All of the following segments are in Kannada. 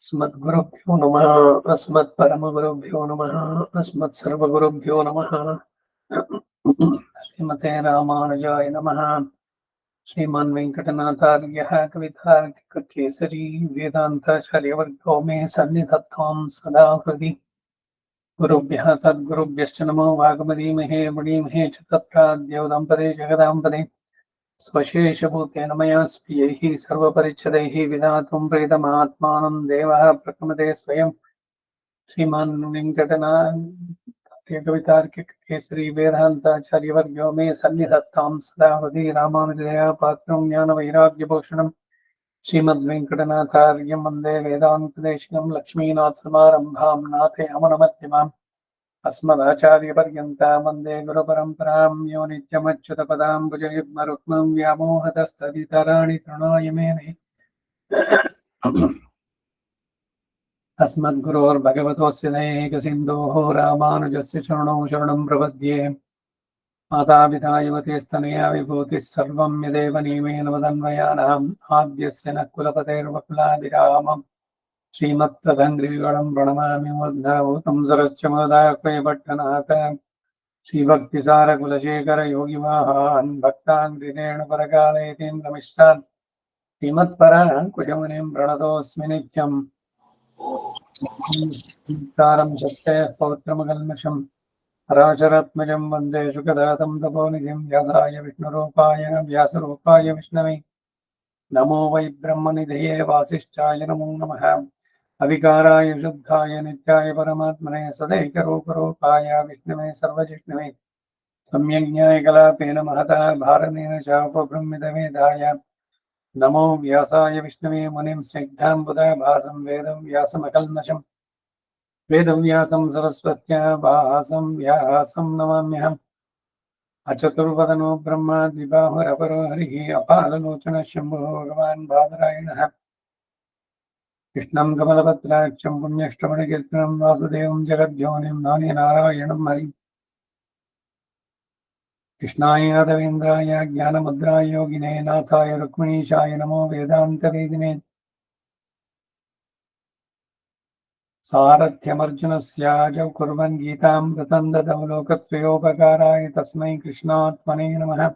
अस्मद्गुरुभ्यो नमः। अस्मत्परमगुरुभ्यो नमः। अस्मत्सर्वगुरुभ्यो नमः। श्रीमते रामानुजाय नमः। श्रीमान् वेङ्कटनाथार्यः कवितार्किककेसरी वेदान्ताचार्यवर्गो मे सन्निधत्तां सदा हृदि। गुरुभ्यः तद्गुरुभ्यश्च नमो वाग्मदीमहे मुनीमहे च तत्राद्योदम्पदे जगदाम्पदे स्वशेषभूतेन मया स्वीयैः सर्वपरिच्छदैः विधातुं प्रीतमात्मानं देवः प्रकमते स्वयं। श्रीमान् वेङ्कटनाथार्य कवितार्किककेसरी वेदान्ताचार्यवर्यो मे सन्निधत्तां सदा हृदि। रामानुजदया पात्रं ज्ञानवैराग्यभूषणं श्रीमद्वेङ्कटनाथार्यं वन्दे वेदान्तदेशिकं। लक्ष्मीनाथसमारम्भां नाथे अमनमध्यमाम् अस्मदाचार्यपर्यन्तां वन्दे गुरुपरम्परां। यो नित्यमच्युतपदाम्बुजयुग्मरुक्मं व्यामोहतस्तदितराणि तृणाय मेने। अस्मद्गुरोर्भगवतोऽस्य दैहिकसिन्धोः रामानुजस्य चरणौ शरणं प्रपद्ये। मातापिता युवतिस्तनया विभूतिः सर्वं यदेव नियमेन वदन्वयानाम् आद्यस्य न कुलपतेर्वकुलाभिरामम् श्रीमत्तदङ्घ्रियुगलं प्रणमामि मूर्धाभूतं सरश्च मोदाह्वयपट्टनाथ श्रीभक्तिसारकुलशेखर योगिवाहान् भक्तान् हृदयेण परकालयतीन्द्रमिष्टान् श्रीमत्परान् कुशमुनिं प्रणतोऽस्मि नित्यम्। कारं शक्तयः पौत्रमकल्मषम् पराशरात्मजं वन्दे सुखदातं तपोनिधिं। व्यासाय विष्णुरूपाय व्यासरूपाय विष्णवे नमो वै ब्रह्मनिधये वासिष्ठाय नमो नमः। अविकाराय शुद्धाय नित्याय परमात्मने सदैकरूपरूपाय विष्णवे सर्वजिष्णवे सम्यज्ञाय कलापेन महता भारणेन शापोपबृंहितवेदाय नमो व्यासाय विष्णवे मुनिं स्निग्धाम्बुधा भासं वेदव्यासमकल्मषं वेदव्यासं सरस्वत्या भासं व्यासं नमाम्यहम्। अचतुर्वदनो ब्रह्मा द्विबाहुरपरो हरिः अपाललोचनः शम्भुः भगवान् बादरायणः। कृष्णं कमलपत्राक्षं पुण्यश्रवणकीर्तनं वासुदेवं जगद्योनिं नान्य नारायणं हरिम्। कृष्णाय यादवेन्द्राय ज्ञानमुद्राय योगिने नाथाय रुक्मिणीशाय नमो वेदान्तवेदिने। सारथ्यमर्जुनस्याजौ कुर्वन् गीतामृतं ददौ लोकत्रयोपकाराय तस्मै कृष्णात्मने नमः।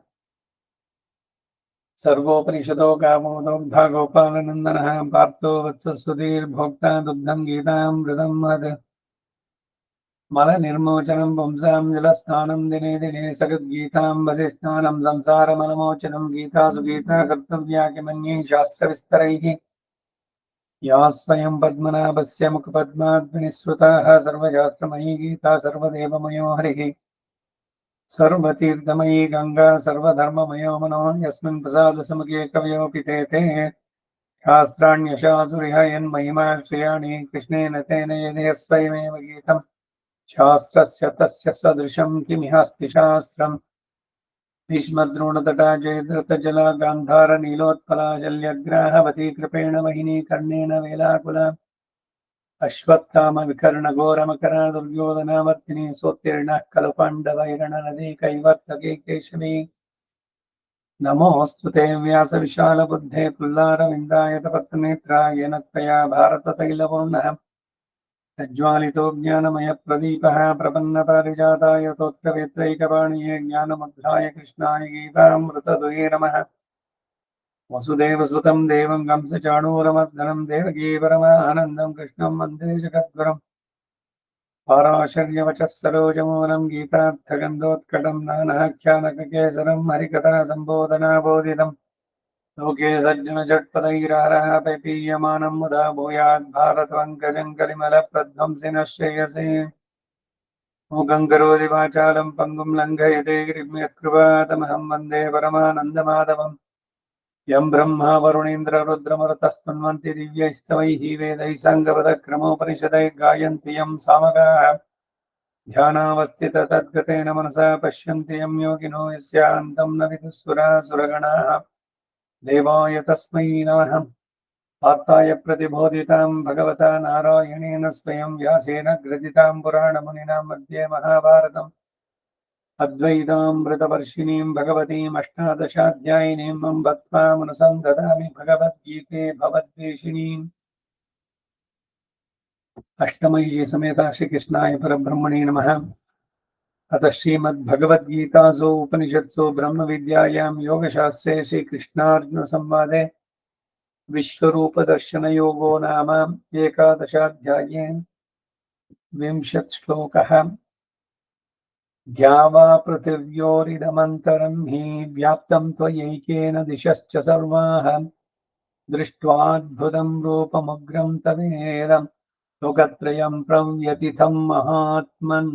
सर्वोपनिषदो गावो दोग्धा गोपालनन्दनः पार्थो वत्सः दुग्धं गीतामृतं मद मलनिर्मोचनं पुंसां जलस्नानं दिने दिने सगद्गीतां वसिस्नानं संसारमलमोचनं। गीतासु गीता कर्तव्या किमन्ये शास्त्रविस्तरैः या स्वयं पद्मनाभस्य मुखपद्माद्विनिःसृताः सर्वशास्त्रमयी गीता सर्वदेवमयो हरिः। सर्वतीर्थमयी गंगा सर्वधर्ममयो मनो यस्मिन् प्रसादसमुखे कवयोऽपि ते शास्त्राण्यशासुरिह यन्महिमा श्रियाणि कृष्णेन तेन यदयस्वयमेव गीतम् शास्त्रस्य तस्य सदृशं किमिहास्ति शास्त्रम्। भीष्मद्रोणतटा जयद्रथजला गान्धार नीलोत्पला जल्यग्राहवती कृपेण वहिनी कर्णेन वेलाकुला अश्वत्थाम विकर्णघोरमकरा दुर्योधनावर्तिनी सोत्तीर्णः खलु पाण्डवैरणनदी कैवर्तके केशवी। नमोऽस्तु ते व्यासविशालबुद्धे पुल्लारविन्दायतपत्रनेत्रा येन त्वया भारततैलपूर्णः प्रज्वालितो ज्ञानमयप्रदीपः प्रपन्नपारिजाताय तोत्रवेत्रैकपाणिये ज्ञानमुद्राय कृष्णाय गीतामृतदुहे नमः। वसुदेवसुतं देवं कंसचाणूरमर्दनं देवकी परमानन्दं कृष्णं वन्दे जगद्गुरुम्। पाराशर्यवचः सरोजमूलं गीतार्थगन्धोत्कटं नानाख्यानककेसरं हरिकथा सम्बोधनाबोधितम् लोके सज्जनझट्पदैरारापीयमानं मुदा भूयात् भारतपङ्कजं कलिमलप्रध्वंसिनः श्रेयसे। मूकं करोति वाचालं पङ्गुं लङ्घयते गिरिं यत्कृपातमहं वन्दे परमानन्दमाधवम्। यं ब्रह्मा वरुणेन्द्ररुद्रमरुतस्तुन्वन्ति दिव्यैस्तवैः वेदैः साङ्गपदक्रमोपनिषदैः गायन्ति यं सामगाः ध्यानावस्थित तद्गतेन मनसा पश्यन्ति यं योगिनो यस्यान्तं न विदुःसुरासुरगणाः। देवाय तस्मै नमः। पार्थाय प्रतिबोधितां भगवता नारायणेन स्वयं व्यासेन ग्रथितां पुराणमुनिना मध्ये महाभारतम् अद्वैतामृतवर्षिणीं भगवतीम् अष्टादशाध्यायिनीं मम बद्ध्वा मनसं ददामि भगवद्गीते भवद्वेषिणीम्। अष्टमयी समेत श्रीकृष्णाय परब्रह्मणे नमः। अतः श्रीमद्भगवद्गीतासु उपनिषत्सु ब्रह्मविद्यायां योगशास्त्रे श्रीकृष्णार्जुनसंवादे विश्वरूपदर्शनयोगो नाम एकादशाध्याये 20 श्लोकः। द्यावा पृथिव्योरिदमन्तरं हि व्याप्तं त्वयैकेन दिशश्च सर्वाः दृष्ट्वाद्भुतं रूपमुग्रं तवेदं लोकत्रयं प्रव्यथितं महात्मन्।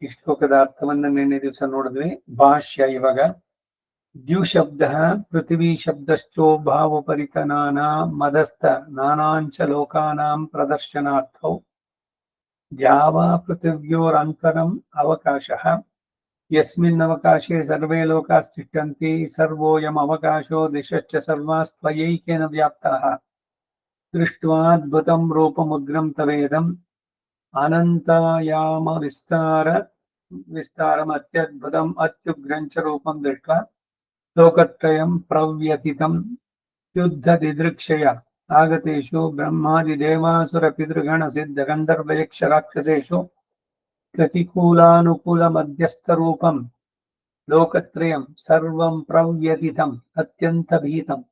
ಈ ಶ್ಲೋಕದ ಅರ್ಥವನ್ನು ನಿನ್ನೆ ದಿವಸ ನೋಡಿದ್ವಿ. ಭಾಷ್ಯ ಇವಾಗ ದ್ಯುಶಬ್ದ ಪೃಥ್ವಿ ಶಬ್ದಶ್ಚೋ ಭಾವೋಪರಿತನಾನಾಂ ಮದಸ್ಥ ನಾನಾಂಚ ಲೋಕಾನಾಂ ಪ್ರದರ್ಶನಾರ್ಥೌ ದ್ಯಾವಾ ಪೃಥಿವ್ಯೋರಂತರಂ ಅವಕಾಶಃ ಯಸ್ಮಿನ್ ಅವಕಾಶೇ ಸರ್ವೇ ಲೋಕಾಸ್ತಿಷ್ಠಂತಿ ಸರ್ವೋಯಂ ಅವಕಾಶೋ ದಿಶಶ್ಚ ಸರ್ವಾಸ್ತ್ವಯೈಕೇನ ವ್ಯಾಪ್ತಾಃ ದೃಷ್ಟ್ವಾದ್ಭುತಂ ರೂಪಮುಗ್ರಂ ತವೇದಂ ಅನಂತಾಯಾಮ ವಿಸ್ತಾರಂ ಅತ್ಯದ್ಭುತಂ ಅತ್ಯುಗ್ರಂಚ ರೂಪಂ ದೃಷ್ಟ್ವಾ ಲೋಕತ್ರಯಂ ಪ್ರವ್ಯಥಿತಂ ಯುದ್ಧ ದಿದೃಕ್ಷಯ ಆಗತೇಷು ಬ್ರಹ್ಮಾದಿ ದೇವಾಸುರ ಪಿತೃಗಣ ಸಿದ್ಧ ಗಂಧರ್ವಯಕ್ಷ ರಾಕ್ಷಸೇಷು ಪ್ರತಿಕೂಲಾನುಕೂಲ ಮಧ್ಯಸ್ಥ ರೂಪಂ ಲೋಕತ್ರಯಂ ಸರ್ವಂ ಪ್ರವ್ಯಥಿತಂ ಅತ್ಯಂತ ಭೀತಂ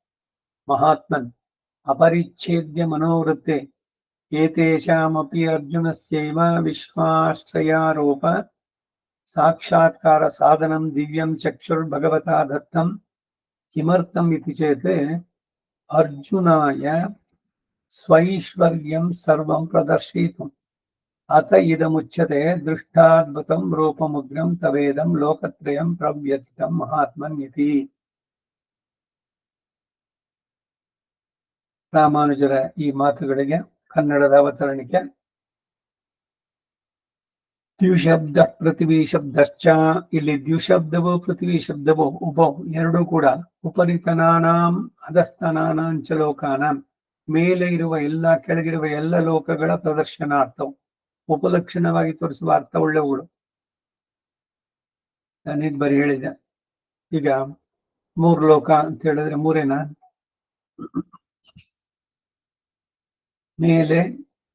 ಮಹಾತ್ಮನ್ ಅಪರಿಚ್ಛೇದ್ಯ ಮನೋವೃತ್ತೆ ಏತೇಷಾಮಪಿ ಅರ್ಜುನಸ್ಯೈವ ವಿಶ್ವಾಶ್ರಯಾರೋಪ ಸಾಕ್ಷಾತ್ಕಾರ ಸಾಧನಂ ದಿವ್ಯಂ ಚಕ್ಷುರ್ಭಗವತಾ ದತ್ತಂ ಕಿಮರ್ಥಂ ಇತಿ ಚೇತ್ ಅರ್ಜುನಾಯ ಸ್ವೈಶ್ವರ್ಯಂ ಸರ್ವಂ ಪ್ರದರ್ಶಯಿತುಂ ಅತ ಇದಮುಚ್ಯತೆ ದೃಷ್ಟಾದ್ಭುತಂ ರೂಪಮುಗ್ರಂ ತವೇದಂ ಲೋಕತ್ರಯಂ ಪ್ರವ್ಯಥಿತಂ ಮಹಾತ್ಮನ್ ಇತಿ. ರಾಮಾನುಜರ ಈ ಮಾತುಗಳಿಗೆ ಕನ್ನಡದ ಅವತರಣಿಕೆ. ದ್ಯುಶಬ್ದ ಪೃಥ್ವಿ ಶಬ್ದಶ್ಚ, ಇಲ್ಲಿ ದ್ಯುಶಬ್ದವು ಪೃಥ್ವಿ ಶಬ್ದವು ಉಭವು ಎರಡೂ ಕೂಡ ಉಪರಿತನಾನಾಂ ಅಧಸ್ತನಾನಾಂಚ ಲೋಕಾನಾಂ ಮೇಲೆ ಇರುವ ಎಲ್ಲ ಕೆಳಗಿರುವ ಎಲ್ಲ ಲೋಕಗಳ ಪ್ರದರ್ಶನಾರ್ಥವು ಉಪಲಕ್ಷಣವಾಗಿ ತೋರಿಸುವ ಅರ್ಥವುಳ್ಳವುಗಳು. ನಾನಿದ್ ಬರಿ ಹೇಳಿದೆ. ಈಗ 3 ಲೋಕ ಅಂತ ಹೇಳಿದ್ರೆ ಮೂರೇನಾ? ಮೇಲೆ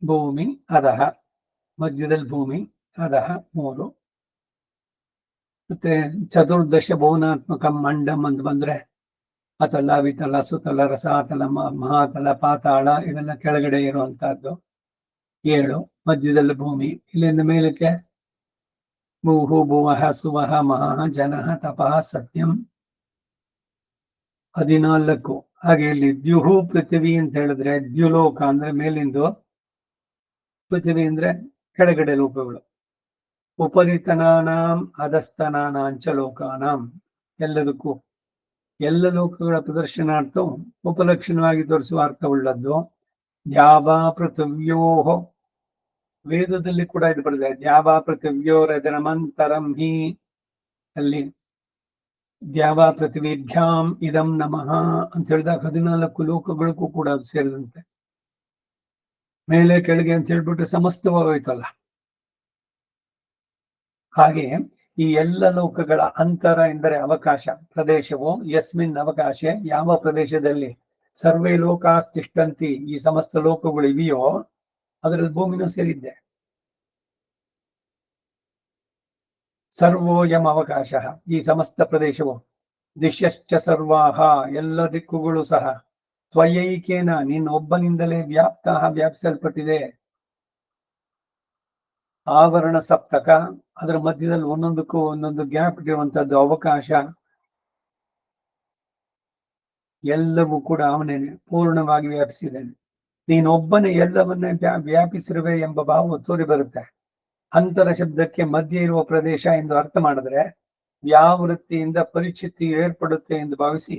ಭೂಮಿ, ಅಧಃ, ಮಧ್ಯದಲ್ಲಿ ಭೂಮಿ, ಅಧಃ 3. ಮತ್ತೆ ಚತುರ್ದಶ ಭುವನಾತ್ಮಕ ಮಂಡಂ ಅಂತ ಬಂದ್ರೆ ಅತಲ ವಿತಲ ಸುತಲ ರಸಾತಲ ಮಹಾತಲ ಪಾತಾಳ ಇವೆಲ್ಲ ಕೆಳಗಡೆ ಇರುವಂತಹದ್ದು 7. ಮಧ್ಯದಲ್ಲಿ ಭೂಮಿ, ಇಲ್ಲಿಂದ ಮೇಲಕ್ಕೆ ಭೂಹು ಭುವಃ ಸುವಃ ಮಹಃ ಜನಃ ತಪಃ ಸತ್ಯಂ 14. ಹಾಗೆ ಇಲ್ಲಿ ದ್ಯುಹು ಪೃಥ್ವಿ ಅಂತ ಹೇಳಿದ್ರೆ ದ್ಯುಲೋಕ ಅಂದ್ರೆ ಮೇಲಿಂದು, ಪೃಥ್ವಿ ಅಂದ್ರೆ ಕೆಳಗಡೆ ಲೋಕಗಳು. ಉಪರಿತನಾನಾಂ ಅಧಸ್ತನಾನಾಂಚ ಲೋಕಾನಾಂ ಎಲ್ಲದಕ್ಕೂ ಎಲ್ಲ ಲೋಕಗಳ ಪ್ರದರ್ಶನಾರ್ಥ ಉಪಲಕ್ಷಣವಾಗಿ ತೋರಿಸುವ ಅರ್ಥವುಳ್ಳದ್ದು. ದ್ಯಾವಾ ಪೃಥಿವ್ಯೋಃ, ವೇದದಲ್ಲಿ ಕೂಡ ಇದು ಬರ್ತದೆ. ದ್ಯಾವಾ ಪೃಥಿವ್ಯೋರದರಮಂತರಂ ಹಿ, ಅಲ್ಲಿ ದ್ಯಾವಾ ಪೃಥಿವೀಭ್ಯಾಂ ಇದಂ ನಮಃ ಅಂತ ಹೇಳಿದಾಗ 14 ಲೋಕಗಳಿಗೂ ಕೂಡ ಅದು ಸೇರಿದಂತೆ. ಮೇಲೆ ಕೆಳಗೆ ಅಂತ ಹೇಳ್ಬಿಟ್ಟು ಸಮಸ್ತವಾಗೋಯ್ತಲ್ಲ. ಹಾಗೆ ಈ ಎಲ್ಲ ಲೋಕಗಳ ಅಂತರ ಎಂದರೆ ಅವಕಾಶ, ಪ್ರದೇಶವು ಯಸ್ಮಿನ್ ಅವಕಾಶ, ಯಾವ ಪ್ರದೇಶದಲ್ಲಿ ಸರ್ವೇ ಲೋಕಾಸ್ತಿಷ್ಠಂತಿ ಈ ಸಮಸ್ತ ಲೋಕಗಳು ಇವೆಯೋ ಅದರಲ್ಲಿ ಭೂಮಿನೂ ಸೇರಿದ್ದೆ. ಸರ್ವೋಯಂ ಅವಕಾಶ, ಈ ಸಮಸ್ತ ಪ್ರದೇಶವು ದಿಶ್ಯಶ್ಚ ಸರ್ವಾಹ ಎಲ್ಲ ದಿಕ್ಕುಗಳು ಸಹ ತ್ವಯೈಕೇನ ನಿನ್ನೊಬ್ಬನಿಂದಲೇ ವ್ಯಾಪಿಸಲ್ಪಟ್ಟಿದೆ. ಆವರಣ ಸಪ್ತಕ, ಅದರ ಮಧ್ಯದಲ್ಲಿ ಒಂದೊಂದಕ್ಕೂ ಒಂದೊಂದು ಗ್ಯಾಪ್ ಇರುವಂತದ್ದು ಅವಕಾಶ, ಎಲ್ಲವೂ ಕೂಡ ಅವನೇನೆ ಪೂರ್ಣವಾಗಿ ವ್ಯಾಪಿಸಿದ್ದಾನೆ. ನೀನೊಬ್ಬನೇ ಎಲ್ಲವನ್ನೇ ವ್ಯಾಪಿಸಿರುವೆ ಎಂಬ ಭಾವ ತೋರಿ ಬರುತ್ತೆ. ಅಂತರ ಶಬ್ದಕ್ಕೆ ಮಧ್ಯೆ ಇರುವ ಪ್ರದೇಶ ಎಂದು ಅರ್ಥ ಮಾಡಿದ್ರೆ ವ್ಯಾವೃತ್ತಿಯಿಂದ ಪರಿಚಿತಿ ಏರ್ಪಡುತ್ತೆ ಎಂದು ಭಾವಿಸಿ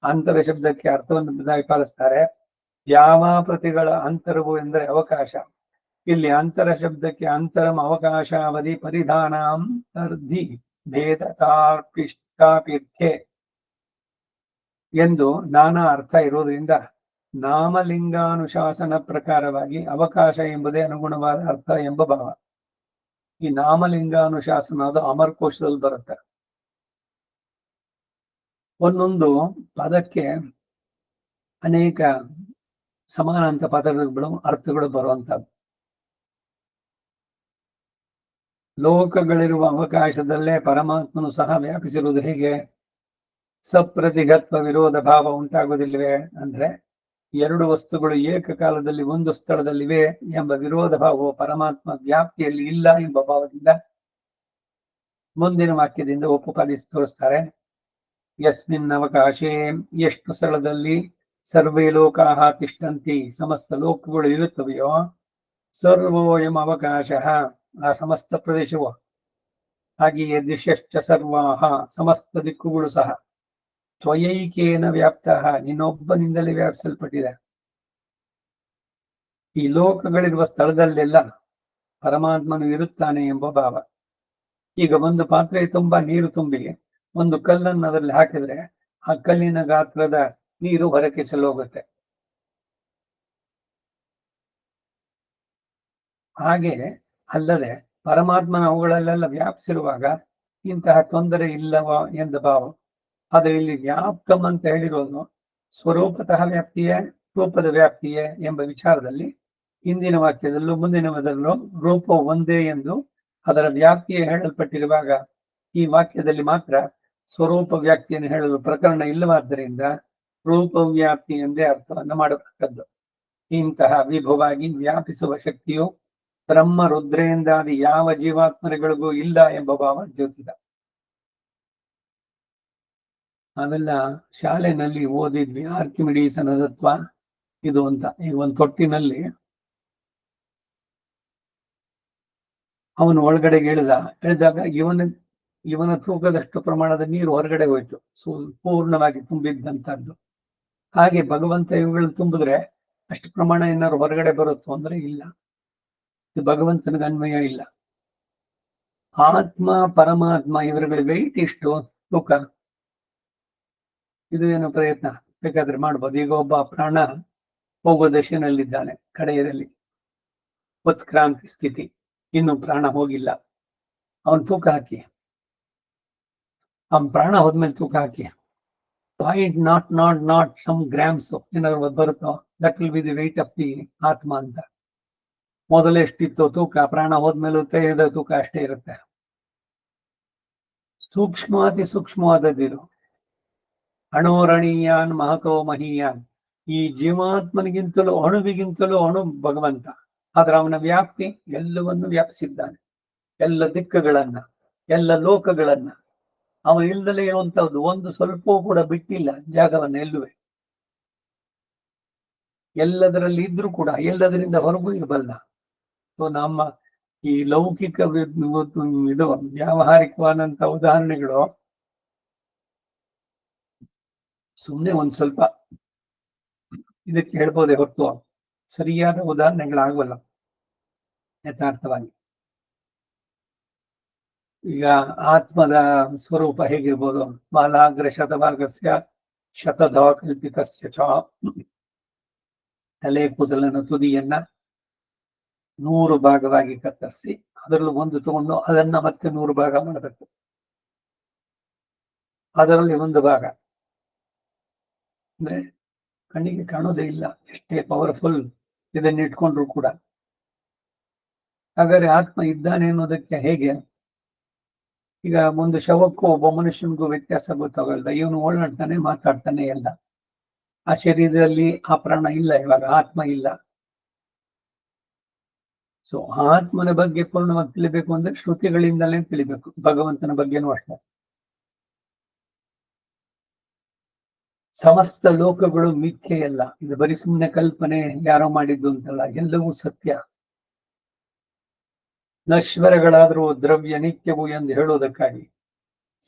ಅಂತರ ಶಬ್ದಕ್ಕೆ ಅರ್ಥವನ್ನು ಪಾಲಿಸ್ತಾರೆ. ಯಾವ ಪ್ರತಿಗಳ ಅಂತರವು ಎಂದರೆ ಅವಕಾಶ. ಇಲ್ಲಿ ಅಂತರ ಶಬ್ದಕ್ಕೆ ಅಂತರಂ ಅವಕಾಶ ಅವಧಿ ಪರಿಧಾನಾಂ ಅರ್ಧಿ ಭೇದತಾರ್ಪಿಷ್ಟಾಪಿರ್ಥ್ಯೆ ಎಂದು ನಾನಾ ಅರ್ಥ ಇರುವುದರಿಂದ ನಾಮಲಿಂಗಾನುಶಾಸನ ಪ್ರಕಾರವಾಗಿ ಅವಕಾಶ ಎಂಬುದೇ ಅನುಗುಣವಾದ ಅರ್ಥ ಎಂಬ ಭಾವ. ಈ ನಾಮಲಿಂಗಾನುಶಾಸನ ಅದು ಅಮರಕೋಶದಲ್ಲಿ ಬರುತ್ತೆ. ಒಂದೊಂದು ಪದಕ್ಕೆ ಅನೇಕ ಸಮಾನಾಂತ ಪದಗಳು ಅರ್ಥಗಳು ಬರುವಂತದ್ದು. ಲೋಕಗಳಿರುವ ಅವಕಾಶದಲ್ಲೇ ಪರಮಾತ್ಮನು ಸಹ ವ್ಯಾಪಿಸಿರುವುದು ಹೇಗೆ? ಸಪ್ರತಿಗತ್ವ ವಿರೋಧ ಭಾವ ಉಂಟಾಗುವುದಿಲ್ಲವೇ? ಅಂದ್ರೆ ಎರಡು ವಸ್ತುಗಳು ಏಕಕಾಲದಲ್ಲಿ ಒಂದು ಸ್ಥಳದಲ್ಲಿವೆ ಎಂಬ ವಿರೋಧ ಭಾವವು ಪರಮಾತ್ಮ ವ್ಯಾಪ್ತಿಯಲ್ಲಿ ಇಲ್ಲ ಎಂಬ ಭಾವದಿಂದ ಮುಂದಿನ ವಾಕ್ಯದಿಂದ ಉಪಪಾದಿಸಿ ತೋರಿಸ್ತಾರೆ. ಯಸ್ಮಿನ್ ಅವಕಾಶೇ, ಎಷ್ಟು ಸ್ಥಳದಲ್ಲಿ ಸರ್ವೇ ಲೋಕಾಹ ತಿಷ್ಠಂತಿ, ಸಮಸ್ತ ಲೋಕಗಳು ಇರುತ್ತವೆಯೋ, ಸರ್ವೋಯಂ ಅವಕಾಶ, ಆ ಸಮಸ್ತ ಪ್ರದೇಶವು, ಹಾಗೆಯೇ ದಿಶಶ್ಚ ಸರ್ವಾಹ, ಸಮಸ್ತ ದಿಕ್ಕುಗಳು ಸಹ ತ್ವಯೈಕೇನ ವ್ಯಾಪ್ತ, ನಿನ್ನೊಬ್ಬನಿಂದಲೇ ವ್ಯಾಪಿಸಲ್ಪಟ್ಟಿದೆ. ಈ ಲೋಕಗಳಿರುವ ಸ್ಥಳದಲ್ಲೆಲ್ಲ ಪರಮಾತ್ಮನು ಇರುತ್ತಾನೆ ಎಂಬ ಭಾವ. ಈಗ ಒಂದು ಪಾತ್ರೆ ತುಂಬಾ ನೀರು ತುಂಬಿ ಒಂದು ಕಲ್ಲನ್ನು ಅದರಲ್ಲಿ ಹಾಕಿದ್ರೆ ಆ ಕಲ್ಲಿನ ಗಾತ್ರದ ನೀರು ಹೊರಕ್ಕೆ ಚೆಲ್ಲೋಗುತ್ತೆ. ಹಾಗೆ ಅಲ್ಲದೆ ಪರಮಾತ್ಮನ ಅವುಗಳಲ್ಲೆಲ್ಲ ವ್ಯಾಪಿಸಿರುವಾಗ ಇಂತಹ ತೊಂದರೆ ಇಲ್ಲವ ಎಂದ ಭಾವ. ಆದರೆ ಇಲ್ಲಿ ವ್ಯಾಪ್ತಂ ಅಂತ ಹೇಳಿರೋದು ಸ್ವರೂಪತಃ ವ್ಯಾಪ್ತಿಯೇ, ರೂಪದ ವ್ಯಾಪ್ತಿಯೇ ಎಂಬ ವಿಚಾರದಲ್ಲಿ ಹಿಂದಿನ ವಾಕ್ಯದಲ್ಲೂ ಮುಂದಿನದಲ್ಲೂ ರೂಪ ಒಂದೇ ಎಂದು ಅದರ ವ್ಯಾಪ್ತಿಯೇ ಹೇಳಲ್ಪಟ್ಟಿರುವಾಗ ಈ ವಾಕ್ಯದಲ್ಲಿ ಮಾತ್ರ ಸ್ವರೂಪ ವ್ಯಾಪ್ತಿಯನ್ನು ಹೇಳಲು ಪ್ರಕರಣ ಇಲ್ಲವಾದ್ದರಿಂದ ರೂಪ ವ್ಯಾಪ್ತಿ ಎಂದೇ ಅರ್ಥವನ್ನು ಮಾಡತಕ್ಕದ್ದು. ಇಂತಹ ವಿಭುವಾಗಿ ವ್ಯಾಪಿಸುವ ಶಕ್ತಿಯು ಬ್ರಹ್ಮ ರುದ್ರೇಂದ್ರಾದಿ ಯಾವ ಜೀವಾತ್ಮರಿಗಳಿಗೂ ಇಲ್ಲ ಎಂಬ ಭಾವ ಜ್ಯೋತಿದ. ನಾವೆಲ್ಲ ಶಾಲೆನಲ್ಲಿ ಓದಿದ್ವಿ ಆರ್ಕಿಮಿಡೀಸನ ತತ್ವ ಇದು ಅಂತ. ಈಗ ಒಂದು ತೊಟ್ಟಿನಲ್ಲಿ ಅವನು ಒಳಗಡೆಗೆ ಇಳಿದಾಗ ಇವನ ತೂಕದಷ್ಟು ಪ್ರಮಾಣದ ನೀರು ಹೊರಗಡೆ ಹೋಯ್ತು, ಪೂರ್ಣವಾಗಿ ತುಂಬಿದ್ದಂತದ್ದು. ಹಾಗೆ ಭಗವಂತ ಇವುಗಳು ತುಂಬಿದ್ರೆ ಅಷ್ಟು ಪ್ರಮಾಣ ಏನಾದ್ರು ಹೊರಗಡೆ ಬರುತ್ತೋ ಅಂದ್ರೆ ಇಲ್ಲ, ಇದು ಭಗವಂತನಿಗೆ ಅನ್ವಯ ಇಲ್ಲ. ಆತ್ಮ ಪರಮಾತ್ಮ ಇವರುಗಳ ವೆಯ್ಟ್ ಇಷ್ಟು, ತೂಕ, ಇದು ಏನು ಪ್ರಯತ್ನ ಬೇಕಾದ್ರೆ ಮಾಡ್ಬೋದು. ಈಗ ಒಬ್ಬ ಪ್ರಾಣ ಹೋಗೋ ದಶೆನಲ್ಲಿದ್ದಾನೆ, ಕಡೆಯಲ್ಲಿ ಉತ್ಕ್ರಾಂತಿ ಸ್ಥಿತಿ, ಇನ್ನು ಪ್ರಾಣ ಹೋಗಿಲ್ಲ, ಅವನ್ ತೂಕ ಹಾಕಿ, ಅವನ್ ಪ್ರಾಣ ಹೋದ್ಮೇಲೆ ತೂಕ ಹಾಕಿ 0.000 ಸಮ್ ಗ್ರಾಮ್ಸ್ ಏನಾದ್ರು ಬರುತ್ತೋ, that will be the weight of the ಆತ್ಮ ಅಂತ. ಮೊದಲು ಎಷ್ಟಿತ್ತು ತೂಕ, ಪ್ರಾಣ ಹೋದ್ಮೇಲೂ ತೇದ ತೂಕ ಅಷ್ಟೇ ಇರುತ್ತೆ. ಸೂಕ್ಷ್ಮಾತಿ ಸೂಕ್ಷ್ಮವಾದದ್ದಿದು. ಅಣೋರಣೀಯಾನ್ ಮಹತೋ ಮಹೀಯಾನ್, ಈ ಜೀವಾತ್ಮನಿಗಿಂತಲೂ ಅಣುವಿಗಿಂತಲೂ ಅಣು ಭಗವಂತ. ಆದ್ರೆ ಅವನ ವ್ಯಾಪ್ತಿ ಎಲ್ಲವನ್ನು ವ್ಯಾಪಿಸಿದ್ದಾನೆ, ಎಲ್ಲ ದಿಕ್ಕುಗಳನ್ನ, ಎಲ್ಲ ಲೋಕಗಳನ್ನ. ಅವನು ಇಲ್ದಲೇ ಇರುವಂತಹದ್ದು ಒಂದು ಸ್ವಲ್ಪವೂ ಕೂಡ ಬಿಟ್ಟಿಲ್ಲ ಜಾಗವನ್ನ ಎಲ್ಲುವೆ. ಎಲ್ಲದರಲ್ಲಿ ಇದ್ರೂ ಕೂಡ ಎಲ್ಲದರಿಂದ ಹೊರಗೂ ಇರಬಲ್ಲ. ನಮ್ಮ ಈ ಲೌಕಿಕ ಇದು ವ್ಯಾವಹಾರಿಕವಾದಂತ ಉದಾಹರಣೆಗಳು ಸುಮ್ಮನೆ ಒಂದ್ ಸ್ವಲ್ಪ ಇದಕ್ಕೆ ಹೇಳ್ಬೋದೇ ಹೊರತು ಸರಿಯಾದ ಉದಾಹರಣೆಗಳಾಗಲ್ಲ ಯಥಾರ್ಥವಾಗಿ. ಈಗ ಆತ್ಮದ ಸ್ವರೂಪ ಹೇಗಿರ್ಬೋದು? ಬಾಲಾಗ್ರ ಶತಭಾಗಸ್ಯ ಶತಧ ಕಲ್ಪಿತಸ್ಯ ಚ, ತಲೆ ಕೂದಲನ ತುದಿಯನ್ನ 100 ಭಾಗವಾಗಿ ಕತ್ತರಿಸಿ ಅದರಲ್ಲೂ ಒಂದು ತಗೊಂಡು ಅದನ್ನ ಮತ್ತೆ 100 ಭಾಗ ಮಾಡಬೇಕು. ಅದರಲ್ಲಿ ಒಂದು ಭಾಗ ಅಂದ್ರೆ ಕಣ್ಣಿಗೆ ಕಾಣೋದೇ ಇಲ್ಲ, ಎಷ್ಟೇ ಪವರ್ಫುಲ್ ಇದನ್ನ ಇಟ್ಕೊಂಡ್ರು ಕೂಡ. ಹಾಗಾದ್ರೆ ಆತ್ಮ ಇದ್ದಾನೆ ಅನ್ನೋದಕ್ಕೆ ಹೇಗೆ? ಈಗ ಒಂದು ಶವಕ್ಕೂ ಒಬ್ಬ ಮನುಷ್ಯನಿಗೂ ವ್ಯತ್ಯಾಸ ಗೊತ್ತಾಗಲ್ಲ. ಇವನು ಓಡಾಡ್ತಾನೆ, ಮಾತಾಡ್ತಾನೆ ಎಲ್ಲ. ಆ ಶರೀರದಲ್ಲಿ ಆ ಪ್ರಾಣ ಇಲ್ಲ, ಇವಾಗ ಆತ್ಮ ಇಲ್ಲ. ಸೊ ಆತ್ಮನ ಬಗ್ಗೆ ಪೂರ್ಣವಾಗಿ ತಿಳಿಬೇಕು ಅಂದ್ರೆ ಶ್ರುತಿಗಳಿಂದಲೇ ತಿಳಿಬೇಕು. ಭಗವಂತನ ಬಗ್ಗೆನೂ ಅಷ್ಟೇ. ಸಮಸ್ತ ಲೋಕಗಳು ಮಿಥ್ಯೆಯಲ್ಲ, ಇದು ಬರೀ ಸುಮ್ಮನೆ ಕಲ್ಪನೆ ಯಾರೋ ಮಾಡಿದ್ದು ಅಂತಲ್ಲ, ಎಲ್ಲವೂ ಸತ್ಯ. ನಶ್ವರಗಳಾದರೂ ದ್ರವ್ಯ ನಿತ್ಯವು ಎಂದು ಹೇಳುವುದಕ್ಕಾಗಿ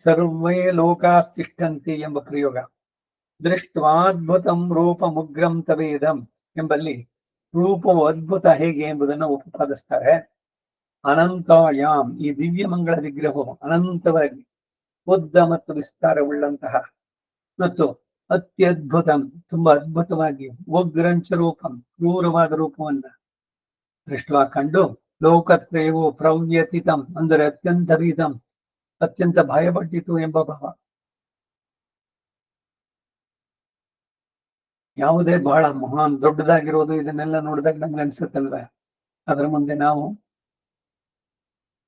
ಸರ್ವೇ ಲೋಕಾಸ್ತಿಷ್ಠಂತಿ ಎಂಬ ಪ್ರಯೋಗ. ದೃಷ್ಟ್ವಾದ್ಭುತಂ ರೂಪ ಮುಗ್ರಂ ತವೇದಂ ಎಂಬಲ್ಲಿ ರೂಪವು ಅದ್ಭುತ ಹೇಗೆ ಎಂಬುದನ್ನು ಉಪಪಾದಿಸ್ತಾರೆ. ಅನಂತಾಯಾಮ್, ಈ ದಿವ್ಯ ಮಂಗಳ ವಿಗ್ರಹವು ಅನಂತವಾಗಿ ಉದ್ದ ಮತ್ತು ವಿಸ್ತಾರವುಳ್ಳಂತಹ ಮತ್ತು ಅತ್ಯದ್ಭುತಂ, ತುಂಬಾ ಅದ್ಭುತವಾಗಿ, ಉಗ್ರಂಚ ರೂಪಂ, ಕ್ರೂರವಾದ ರೂಪವನ್ನ ದೃಷ್ಟ ಕಂಡು ಲೋಕತ್ರಯವು ಪ್ರವ್ಯತಿತಂ ಅಂದರೆ ಅತ್ಯಂತ ಭೀತಂ, ಅತ್ಯಂತ ಭಯಪಟ್ಟಿತು ಎಂಬ ಭಾವ. ಯಾವುದೇ ಬಹಳ ಮಹಾನ್ ದೊಡ್ಡದಾಗಿರೋದು ಇದನ್ನೆಲ್ಲ ನೋಡಿದಾಗ ನಮ್ಗೆ ಅನ್ಸುತ್ತಲ್ವ, ಅದರ ಮುಂದೆ ನಾವು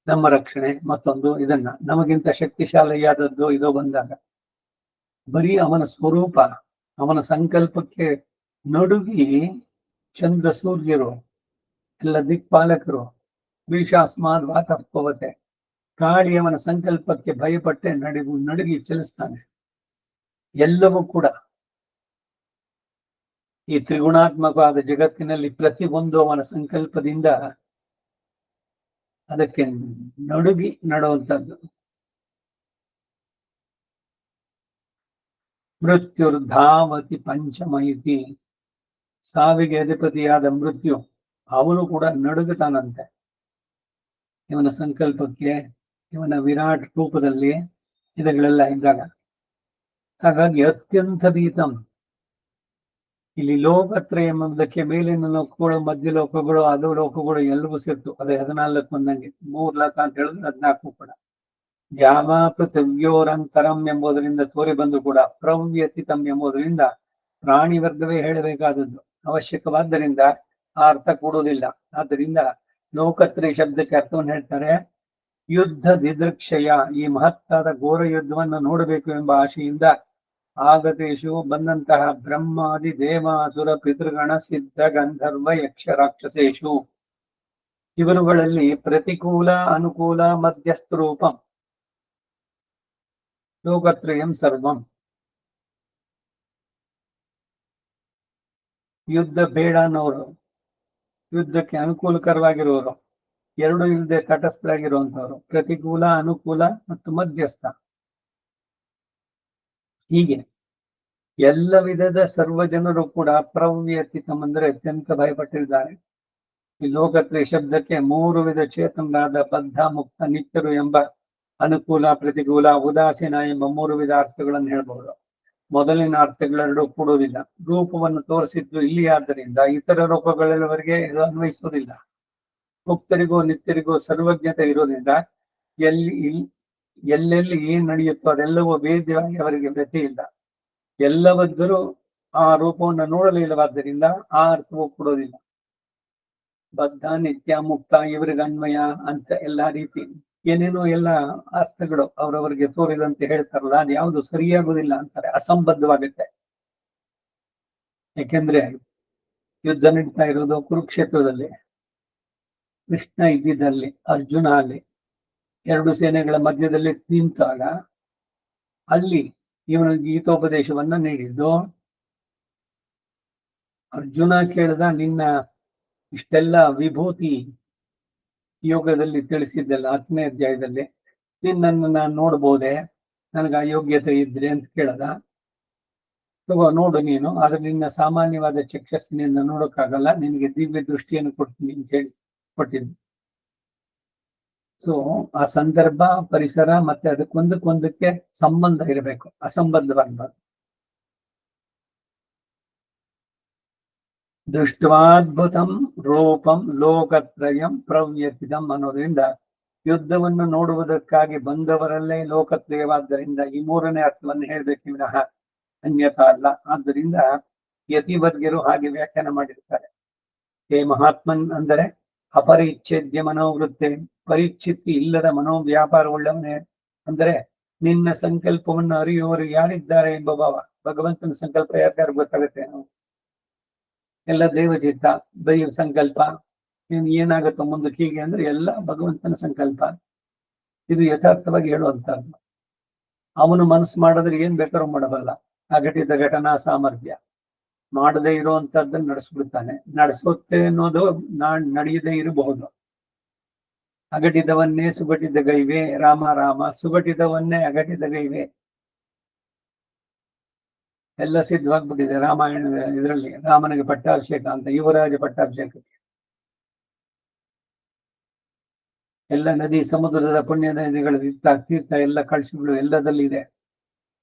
ನಮ್ಮ ರಕ್ಷಣೆ ಮತ್ತೊಂದು ಇದನ್ನ ನಮಗಿಂತ ಶಕ್ತಿಶಾಲಿಯಾದದ್ದು ಇದು ಬಂದಾಗ ಬರೀ ಅವನ ಸ್ವರೂಪ, ಅವನ ಸಂಕಲ್ಪಕ್ಕೆ ನಡುಗಿ ಚಂದ್ರ ಸೂರ್ಯರು ಎಲ್ಲ ದಿಕ್ಪಾಲಕರು ಭೀಷಾಸ್ಮಾದ್ ವಾತಃ ಪವತೆ, ಗಾಳಿ ಅವನ ಸಂಕಲ್ಪಕ್ಕೆ ಭಯಪಟ್ಟೆ ನಡುಗಿ ಚಲಿಸ್ತಾನೆ. ಎಲ್ಲವೂ ಕೂಡ ಈ ತ್ರಿಗುಣಾತ್ಮಕವಾದ ಜಗತ್ತಿನಲ್ಲಿ ಪ್ರತಿಯೊಂದು ಅವನ ಸಂಕಲ್ಪದಿಂದ ಅದಕ್ಕೆ ನಡುಗಿ ನಡುವಂಥದ್ದು. ಮೃತ್ಯುರ್ಧಾವತಿ ಪಂಚಮೈತಿ, ಸಾವಿಗೆ ಅಧಿಪತಿಯಾದ ಮೃತ್ಯು ಅವನು ಕೂಡ ನಡುಗುತ್ತಾನಂತೆ ಇವನ ಸಂಕಲ್ಪಕ್ಕೆ, ಇವನ ವಿರಾಟ್ ರೂಪದಲ್ಲಿ ಇದಗಳೆಲ್ಲ ಇದ್ದಾಗ. ಹಾಗಾಗಿ ಅತ್ಯಂತ ಭೀತಂ, ಇಲ್ಲಿ ಲೋಕತ್ರಯ ಎಂಬುದಕ್ಕೆ ಮೇಲಿನ ಲೋಕಗಳು, ಮಧ್ಯ ಲೋಕಗಳು, ಅದು ಲೋಕಗಳು ಎಲ್ಲವೂ ಸೇರ್ತು. ಅದೇ 14 ಬಂದಂಗೆ 3 ಲೋಕ ಅಂತ ಹೇಳಿದ್ರೆ 14 ಕೂಡ. ದ್ಯಾವ ಪೃಥಿವ್ಯೋರಂತರಂ ಎಂಬುದರಿಂದ ತೋರಿ ಬಂದು ಕೂಡ ಪ್ರವ್ಯತಿತಂ ಎಂಬುದರಿಂದ ಪ್ರಾಣಿ ವರ್ಗವೇ ಹೇಳಬೇಕಾದದ್ದು ಅವಶ್ಯಕವಾದ್ದರಿಂದ ಆ ಅರ್ಥ ಕೊಡುವುದಿಲ್ಲ. ಆದ್ದರಿಂದ ಲೋಕತ್ರಯ ಶಬ್ದಕ್ಕೆ ಅರ್ಥವನ್ನು ಹೇಳ್ತಾರೆ. ಯುದ್ಧ ದಿದೃಕ್ಷಯ, ಈ ಮಹತ್ತಾದ ಘೋರ ಯುದ್ಧವನ್ನು ನೋಡಬೇಕು ಎಂಬ ಆಶೆಯಿಂದ ಆಗತೇಶು ಬಂದಂತಹ ಬ್ರಹ್ಮಾದಿ ದೇವಾಸುರ ಪಿತೃಗಣ ಸಿದ್ಧ ಗಂಧರ್ವ ಯಕ್ಷ ರಾಕ್ಷಸೇಶು, ಇವರುಗಳಲ್ಲಿ ಪ್ರತಿಕೂಲ ಅನುಕೂಲ ಮಧ್ಯಸ್ಥ ರೂಪಂ ಲೋಕತ್ರಯಂ ಸರ್ವಂ. ಯುದ್ಧ ಬೇಡ ಅನ್ನೋರು, ಯುದ್ಧಕ್ಕೆ ಅನುಕೂಲಕರವಾಗಿರುವವರು, ಎರಡು ಇಲ್ಲದೆ ತಟಸ್ಥರಾಗಿರುವಂತವರು, ಪ್ರತಿಕೂಲ ಅನುಕೂಲ ಮತ್ತು ಮಧ್ಯಸ್ಥ, ಹೀಗೆ ಎಲ್ಲ ವಿಧದ ಸರ್ವ ಜನರು ಕೂಡ ಪ್ರವ್ಯತಿತಂ ಅಂದ್ರೆ ಅತ್ಯಂತ ಭಯಪಟ್ಟಿದ್ದಾರೆ. ಈ ಲೋಕತ್ರಯ ಶಬ್ದಕ್ಕೆ 3 ವಿಧ ಚೇತನರಾದ ಬದ್ಧ ಮುಕ್ತ ನಿತ್ಯರು ಎಂಬ ಅನುಕೂಲ ಪ್ರತಿಕೂಲ ಉದಾಸೀನ ಎಂಬ 3 ವಿಧ ಅರ್ಥಗಳನ್ನು ಹೇಳ್ಬಹುದು. ಮೊದಲಿನ ಅರ್ಥಗಳೆರಡೂ ಕೂಡುವುದಿಲ್ಲ. ರೂಪವನ್ನು ತೋರಿಸಿದ್ದು ಇಲ್ಲಿ ಆದ್ದರಿಂದ ಇತರ ರೂಪಗಳೆಲ್ಲವರಿಗೆ ಇದು ಅನ್ವಯಿಸುವುದಿಲ್ಲ. ಮುಕ್ತರಿಗೂ ನಿತ್ಯರಿಗೂ ಸರ್ವಜ್ಞತೆ ಇರೋದ್ರಿಂದ ಎಲ್ಲೆಲ್ಲಿ ಏನ್ ನಡೆಯುತ್ತೋ ಅದೆಲ್ಲವೂ ವೇದ್ಯವಾಗಿ ಅವರಿಗೆ ವ್ಯಥೆ ಇಲ್ಲ. ಎಲ್ಲವದ್ದರೂ ಆ ರೂಪವನ್ನು ನೋಡಲಿಲ್ಲವಾದ್ದರಿಂದ ಆ ಅರ್ಥವೂ ಕೊಡೋದಿಲ್ಲ. ಬದ್ಧ ನಿತ್ಯ ಮುಕ್ತ ಇವರಿಗೆ ಅನ್ವಯ ಅಂತ ಎಲ್ಲಾ ರೀತಿ ಏನೇನೋ ಎಲ್ಲ ಅರ್ಥಗಳು ಅವರವರಿಗೆ ತೋರಿದಂತೆ ಹೇಳ್ತಾರಲ್ಲ, ಅದು ಯಾವುದು ಸರಿಯಾಗುವುದಿಲ್ಲ ಅಂತಾರೆ, ಅಸಂಬದ್ಧವಾಗುತ್ತೆ. ಯಾಕೆಂದ್ರೆ ಯುದ್ಧ ನಡೀತಾ ಇರೋದು ಕುರುಕ್ಷೇತ್ರದಲ್ಲಿ, ಕೃಷ್ಣ ಇದ್ದಿದ್ದಲ್ಲಿ, ಅರ್ಜುನ ಅಲ್ಲಿ 2 ಸೇನೆಗಳ ಮಧ್ಯದಲ್ಲಿ ನಿಂತಾಗ ಅಲ್ಲಿ ಇವನು ಗೀತೋಪದೇಶವನ್ನ ನೀಡಿದ್ದು. ಅರ್ಜುನ ಕೇಳಿದ, ನಿನ್ನ ಇಷ್ಟೆಲ್ಲ ವಿಭೂತಿ ಯೋಗದಲ್ಲಿ ತಿಳಿಸಿದ್ದಲ್ಲ 10ನೇ ಅಧ್ಯಾಯದಲ್ಲಿ, ನಿನ್ನನ್ನು ನಾನು ನೋಡ್ಬೋದೆ, ನನಗೆ ಆ ಯೋಗ್ಯತೆ ಇದ್ರೆ ಅಂತ ಕೇಳದ. ನೋಡು ನೀನು, ಆದ್ರೆ ನಿನ್ನ ಸಾಮಾನ್ಯವಾದ ಚಕ್ಷಸ್ಸಿನಿಂದ ನೋಡೋಕ್ಕಾಗಲ್ಲ, ನಿನಗೆ ದಿವ್ಯ ದೃಷ್ಟಿಯನ್ನು ಕೊಡ್ತೀನಿ ಅಂತ ಹೇಳಿ ಕೊಟ್ಟಿದ್ದು. ಸೊ ಆ ಸಂದರ್ಭ, ಪರಿಸರ ಮತ್ತೆ ಅದಕ್ಕೊಂದಕ್ಕೆ ಸಂಬಂಧ ಇರಬೇಕು, ಅಸಂಬದ್ಧವಾಗಬಾರ್ದು. ದೃಷ್ಟ್ವಾದ್ಭುತಂ ರೂಪಂ ಲೋಕತ್ರಯಂ ಪ್ರವ್ಯತಿತಂ ಅನ್ನೋದ್ರಿಂದ ಯುದ್ಧವನ್ನು ನೋಡುವುದಕ್ಕಾಗಿ ಬಂದವರಲ್ಲೇ ಲೋಕತ್ರಯವಾದ್ದರಿಂದ ಈ 3ನೇ ಅರ್ಥವನ್ನು ಹೇಳ್ಬೇಕು ವಿನಃ ಅನ್ಯತಾ ಅಲ್ಲ. ಆದ್ದರಿಂದ ಯತಿವರ್ಗ್ಯರು ಹಾಗೆ ವ್ಯಾಖ್ಯಾನ ಮಾಡಿರ್ತಾರೆ. ಹೇ ಮಹಾತ್ಮನ್ ಅಂದರೆ ಅಪರಿಚ್ಛೇದ್ಯ ಮನೋವೃತ್ತೆ, ಪರಿಚ್ಛಿತಿ ಇಲ್ಲದ ಮನೋವ್ಯಾಪಾರವುಳ್ಳವನೇ, ಅಂದರೆ ನಿನ್ನ ಸಂಕಲ್ಪವನ್ನು ಅರಿಯುವವರು ಯಾರಿದ್ದಾರೆ ಎಂಬ ಭಾವ. ಭಗವಂತನ ಸಂಕಲ್ಪ ಯಾರ್ಯಾರು ಗೊತ್ತಾಗುತ್ತೆ? ಎಲ್ಲ ದೇವಚಿತ್ತ, ದೈವ ಸಂಕಲ್ಪ, ಏನಾಗುತ್ತೋ ಮುಂದಕ್ಕೆ ಹೀಗೆ ಅಂದ್ರೆ ಎಲ್ಲ ಭಗವಂತನ ಸಂಕಲ್ಪ. ಇದು ಯಥಾರ್ಥವಾಗಿ ಹೇಳುವಂತಹದ್ದು. ಅವನು ಮನಸ್ಸು ಮಾಡಿದ್ರೆ ಏನ್ ಬೇಕಾದ್ರೂ ಮಾಡಬಲ್ಲ. ಅಘಟಿತ ಘಟನಾ ಸಾಮರ್ಥ್ಯ, ಮಾಡದೇ ಇರುವಂತಹದ್ದನ್ನು ನಡೆಸ್ಬಿಡ್ತಾನೆ. ನಡೆಸುತ್ತೆ ಅನ್ನೋದು ನಡೆಯದೇ ಇರಬಹುದು. ಅಘಟಿತವನ್ನೇ ಸುಘಟಿತ ಗೈವೆ, ರಾಮ ರಾಮ, ಸುಘಟಿತವನ್ನೇ ಅಘಟಿತ ಗೈವೆ. ಎಲ್ಲ ಸಿದ್ಧವಾಗ್ಬಿಟ್ಟಿದೆ ರಾಮಾಯಣದ ಇದರಲ್ಲಿ. ರಾಮನಿಗೆ ಪಟ್ಟಾಭಿಷೇಕ ಅಂತ, ಯುವರಾಜ ಪಟ್ಟಾಭಿಷೇಕಕ್ಕೆ ಎಲ್ಲ ನದಿ ಸಮುದ್ರದ ಪುಣ್ಯ ನದಿಗಳ ತೀರ್ಥ ಎಲ್ಲ ಕಳಶಗಳು ಎಲ್ಲದಲ್ಲಿ ಇದೆ.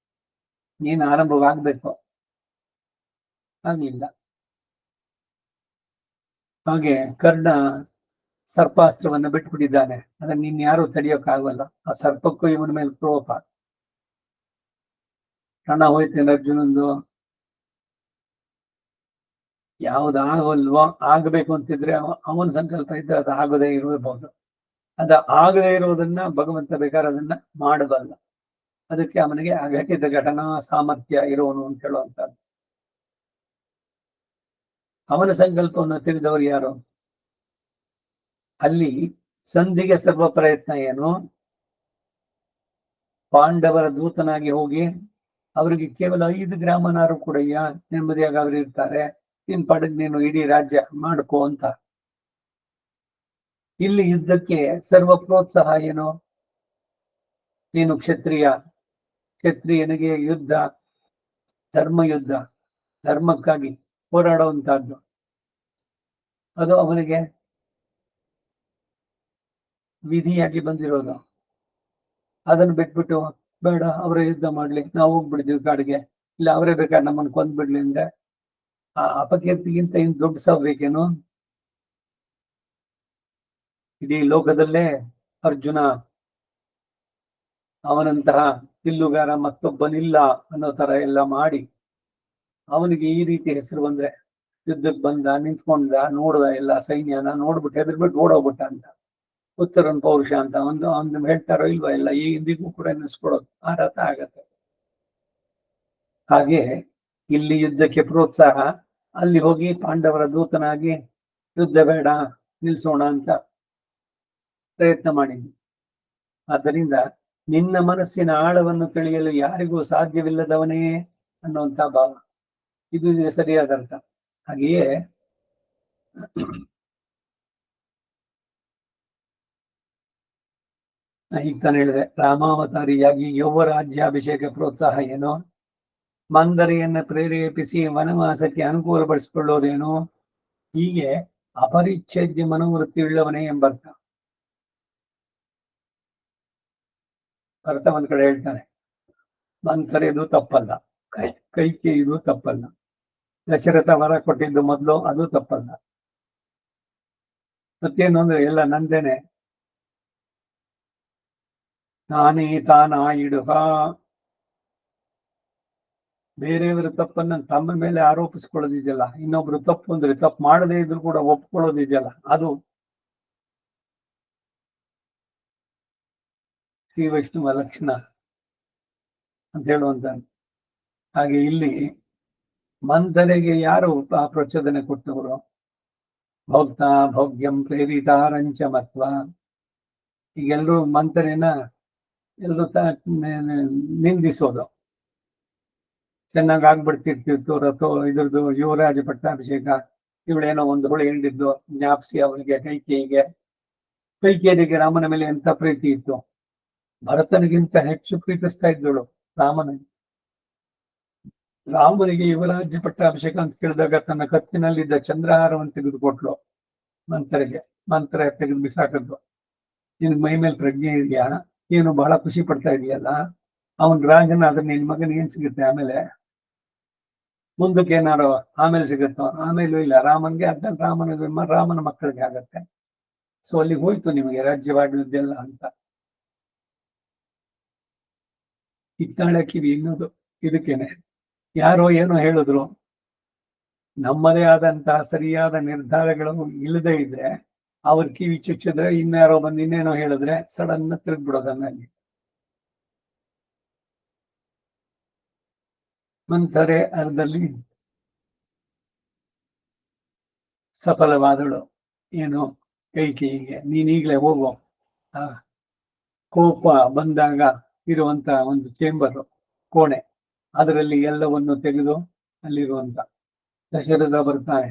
ನೀನು ಆರಂಭವಾಗ್ಬೇಕು, ಆಗ್ಲಿಲ್ಲ. ಹಾಗೆ ಕರ್ಣ ಸರ್ಪಾಸ್ತ್ರವನ್ನು ಬಿಟ್ಬಿಟ್ಟಿದ್ದಾನೆ, ಅದನ್ನ ನೀನ್ ಯಾರು ತಡೆಯೋಕ್ಕಾಗಲ್ಲ. ಆ ಸರ್ಪಕ್ಕೂ ಇವನ ಮೇಲೆ ಕೋಪ. ಹಣ ಹೋಯ್ತೇನೆ ಅರ್ಜುನಂದು. ಯಾವ್ದಾಗಲ್ವೋ ಆಗ್ಬೇಕು ಅಂತಿದ್ರೆ ಅವನ ಸಂಕಲ್ಪ ಇದ್ರೆ ಅದು ಆಗದೇ ಇರಬಹುದು. ಅದ ಆಗದೇ ಇರುವುದನ್ನ ಭಗವಂತ ಬೇಕಾದ್ರೆ ಅದನ್ನ ಮಾಡಬಲ್ಲ. ಅದಕ್ಕೆ ಅವನಿಗೆ ಅಘಟಿತ ಘಟನಾ ಸಾಮರ್ಥ್ಯ ಇರುವನು ಅಂತ ಹೇಳುವಂತದ್ದು. ಅವನ ಸಂಕಲ್ಪವನ್ನು ತಿಳಿದವರು ಯಾರು? ಅಲ್ಲಿ ಸಂಧಿಗೆ ಸರ್ವ ಪ್ರಯತ್ನ ಏನು? ಪಾಂಡವರ ದೂತನಾಗಿ ಹೋಗಿ ಅವರಿಗೆ ಕೇವಲ 5 ಗ್ರಾಮನಾರು ಕೂಡಯ್ಯ ನೆಮ್ಮದಿಯಾಗಿ ಅವರು ಇರ್ತಾರೆ, ನಿನ್ ಪಡೆದ್ ನೀನು ಇಡೀ ರಾಜ್ಯ ಮಾಡ್ಕೋ ಅಂತ. ಇಲ್ಲಿ ಯುದ್ಧಕ್ಕೆ ಸರ್ವ ಪ್ರೋತ್ಸಾಹ ಏನು? ನೀನು ಕ್ಷತ್ರಿಯನಿಗೆ ಯುದ್ಧ ಧರ್ಮಯುದ್ಧ, ಧರ್ಮಕ್ಕಾಗಿ ಹೋರಾಡುವಂತಹದ್ದು, ಅದು ಅವನಿಗೆ ವಿಧಿಯಾಗಿ ಬಂದಿರೋದು. ಅದನ್ನು ಬಿಟ್ಬಿಟ್ಟು ಬೇಡ ಅವರೇ ಯುದ್ಧ ಮಾಡ್ಲಿ, ನಾವು ಹೋಗ್ಬಿಡ್ತೀವಿ ಕಾಡಿಗೆ, ಇಲ್ಲ ಅವರೇ ಬೇಕಾದ್ರೆ ನಮ್ಮನ್ನು ಕೊಂದ್ಬಿಡ್ಲಿ ಅಂದ್ರೆ ಆ ಅಪಕೀರ್ತಿಗಿಂತ ಇನ್ ದೊಡ್ಡ ಸಾವ್ಬೇಕೇನು? ಇಡೀ ಲೋಕದಲ್ಲೇ ಅರ್ಜುನ ಅವನಂತಹ ತಿಲ್ಲುಗಾರ ಮತ್ತೊಬ್ಬನಿಲ್ಲ ಅನ್ನೋ ತರ ಎಲ್ಲ ಮಾಡಿ ಅವನಿಗೆ ಈ ರೀತಿ ಹೆಸರು ಬಂದ್ರೆ, ಯುದ್ಧಕ್ಕೆ ಬಂದ, ನಿಂತ್ಕೊಂಡ, ನೋಡ್ದ ಎಲ್ಲ ಸೈನ್ಯನ ನೋಡ್ಬಿಟ್ಟು ಹೆದರ್ಬಿಟ್ಟು ಓಡೋಗ್ಬಿಟ್ಟ ಅಂತ ಉತ್ತರನ್ ಪೌರುಷ ಅಂತ ಒಂದು ಹೇಳ್ತಾರೋ ಇಲ್ವಾ? ಎಲ್ಲ ಈ ಇಂದಿಗೂ ಕೂಡ ನೆನೆಸ್ಕೊಡೋದು ಆ ರಥ ಆಗತ್ತೆ. ಹಾಗೆ ಇಲ್ಲಿ ಯುದ್ಧಕ್ಕೆ ಪ್ರೋತ್ಸಾಹ, ಅಲ್ಲಿ ಹೋಗಿ ಪಾಂಡವರ ದೂತನಾಗಿ ಯುದ್ಧ ಬೇಡ ನಿಲ್ಸೋಣ ಅಂತ ಪ್ರಯತ್ನ ಮಾಡಿದ್ವಿ. ಆದ್ದರಿಂದ ನಿನ್ನ ಮನಸ್ಸಿನ ಆಳವನ್ನು ತಿಳಿಯಲು ಯಾರಿಗೂ ಸಾಧ್ಯವಿಲ್ಲದವನೇ ಅನ್ನುವಂತ ಭಾವ, ಇದು ಸರಿಯಾದ ಅರ್ಥ. ಹಾಗೆಯೇ ಈಗ ತಾನು ಹೇಳಿದೆ, ರಾಮಾವತಾರಿಯಾಗಿ ಯೌವ ರಾಜ್ಯಾಭಿಷೇಕ ಪ್ರೋತ್ಸಾಹ ಏನೋ, ಮಂದರಿಯನ್ನ ಪ್ರೇರೇಪಿಸಿ ವನವಾಸಕ್ಕೆ ಅನುಕೂಲಪಡಿಸಿಕೊಳ್ಳೋದೇನೋ, ಹೀಗೆ ಅಪರಿಚ್ಛೇದ್ಯ ಮನೋವೃತ್ತಿ ಉಳ್ಳವನೇ ಎಂಬರ್ಥ. ಅರ್ಥ ಒಂದ್ ಕಡೆ ಹೇಳ್ತಾನೆ, ಮಂಥರೆದು ತಪ್ಪಲ್ಲ, ಕೈಕೇಯಿದು ತಪ್ಪಲ್ಲ, ದಶರಥ ವರ ಕೊಟ್ಟಿದ್ದು ಮೊದಲು ಅದು ತಪ್ಪಲ್ಲ. ಮತ್ತೇನು ಅಂದ್ರೆ ಎಲ್ಲ ನಂದೇನೆ, ನಾನೇ ತಾನಾಯಿಡುಗ, ಬೇರೆಯವರ ತಪ್ಪನ್ನ ತಮ್ಮ ಮೇಲೆ ಆರೋಪಿಸ್ಕೊಳ್ಳೋದಿದೆಯಲ್ಲ, ಇನ್ನೊಬ್ರು ತಪ್ಪು ಅಂದ್ರೆ ತಪ್ಪು ಮಾಡದೇ ಇದ್ರು ಕೂಡ ಒಪ್ಕೊಳ್ಳೋದಿದೆಯಲ್ಲ, ಅದು ಶ್ರೀ ವೈಷ್ಣವ ಲಕ್ಷಣ ಅಂತ ಹೇಳುವಂತ. ಹಾಗೆ ಇಲ್ಲಿ ಮಂಥರೆಗೆ ಯಾರು ಆ ಪ್ರಚೋದನೆ ಕೊಟ್ಟವರು? ಭೋಕ್ತ ಭೋಗ್ಯಂ ಪ್ರೇರಿತಾರಂಚ ಮತ್ವ. ಈಗೆಲ್ಲರೂ ಮಂಥರೆನ ಎಲ್ಲರೂ ನಿಂದಿಸೋದು, ಚೆನ್ನಾಗಿ ಆಗ್ಬಿಡ್ತಿರ್ತಿತ್ತು ರಥೋ ಇದ್ರದ್ದು ಯುವರಾಜ ಪಟ್ಟಾಭಿಷೇಕ, ಇವಳೇನೋ ಒಂದು ಹುಳಿ ಹಿಂಡಿದ್ದು ಜ್ಞಾಪಿಸಿ ಅವನಿಗೆ ಕೈಕೇಯಿಗೆ ರಾಮನ ಮೇಲೆ ಎಂತ ಪ್ರೀತಿ ಇತ್ತು, ಭರತನಿಗಿಂತ ಹೆಚ್ಚು ಪ್ರೀತಿಸ್ತಾ ಇದ್ದಳು ರಾಮನಿಗೆ ಯುವರಾಜ್ಯ ಪಟ್ಟಾಭಿಷೇಕ ಅಂತ ಕೇಳಿದಾಗ ತನ್ನ ಕತ್ತಿನಲ್ಲಿದ್ದ ಚಂದ್ರಹಾರವನ್ನು ತೆಗೆದುಕೊಟ್ಲು ಮಂತ್ರ ತೆಗೆದು ಬಿಸಾಕದ್ದು. ನಿನ್ ಮೈ ಮೇಲೆ ಪ್ರಜ್ಞೆ ಇದೆಯಾ? ಏನು ಬಹಳ ಖುಷಿ ಪಡ್ತಾ ಇದೆಯಲ್ಲ, ಅವನ್ ರಾಜನ ಅದ್ರ ನಿನ್ ಮಗನ ಏನ್ ಸಿಗುತ್ತೆ? ಆಮೇಲೆ ಮುಂದಕ್ಕೆ ಏನಾರು ಆಮೇಲೆ ಸಿಗುತ್ತೋ? ಆಮೇಲೂ ಇಲ್ಲ. ರಾಮನ್ಗೆ ಅದ ರಾಮನ ಮಕ್ಕಳಿಗೆ ಆಗತ್ತೆ. ಸೊ ಅಲ್ಲಿಗೆ ಹೋಯ್ತು ನಿಮಗೆ ರಾಜ್ಯವಾಗುವುದೆಲ್ಲ ಅಂತ. ಕಿತ್ತಾಳೆ ಕಿವಿ ಇನ್ನೋದು ಇದಕ್ಕೇನೆ. ಯಾರೋ ಏನೋ ಹೇಳಿದ್ರು, ನಮ್ಮದೇ ಆದಂತಹ ಸರಿಯಾದ ನಿರ್ಧಾರಗಳು ಇಲ್ಲದೆ ಇದ್ರೆ ಅವ್ರ ಕಿವಿ ಚುಚ್ಚಿದ್ರೆ ಇನ್ಯಾರೋ ಬಂದು ಇನ್ನೇನೋ ಹೇಳಿದ್ರೆ ಸಡನ್ ತಿರುಗ್ಬಿಡೋದನ್ನಲ್ಲಿ. ಮಂಥರೆ ಅರ್ಧದಲ್ಲಿ ಸಫಲವಾದಳು. ಏನು? ಕೈಕೇಯಿಗೆ ನೀನೀಗ್ಲೇ ಹೋಗೋ, ಆ ಕೋಪ ಬಂದಾಗ ಇರುವಂತ ಒಂದು ಚೇಂಬರ್ ಕೋಣೆ, ಅದರಲ್ಲಿ ಎಲ್ಲವನ್ನು ತೆಗೆದು ಅಲ್ಲಿರುವಂತ ದಶರಥ ಬರ್ತಾನೆ,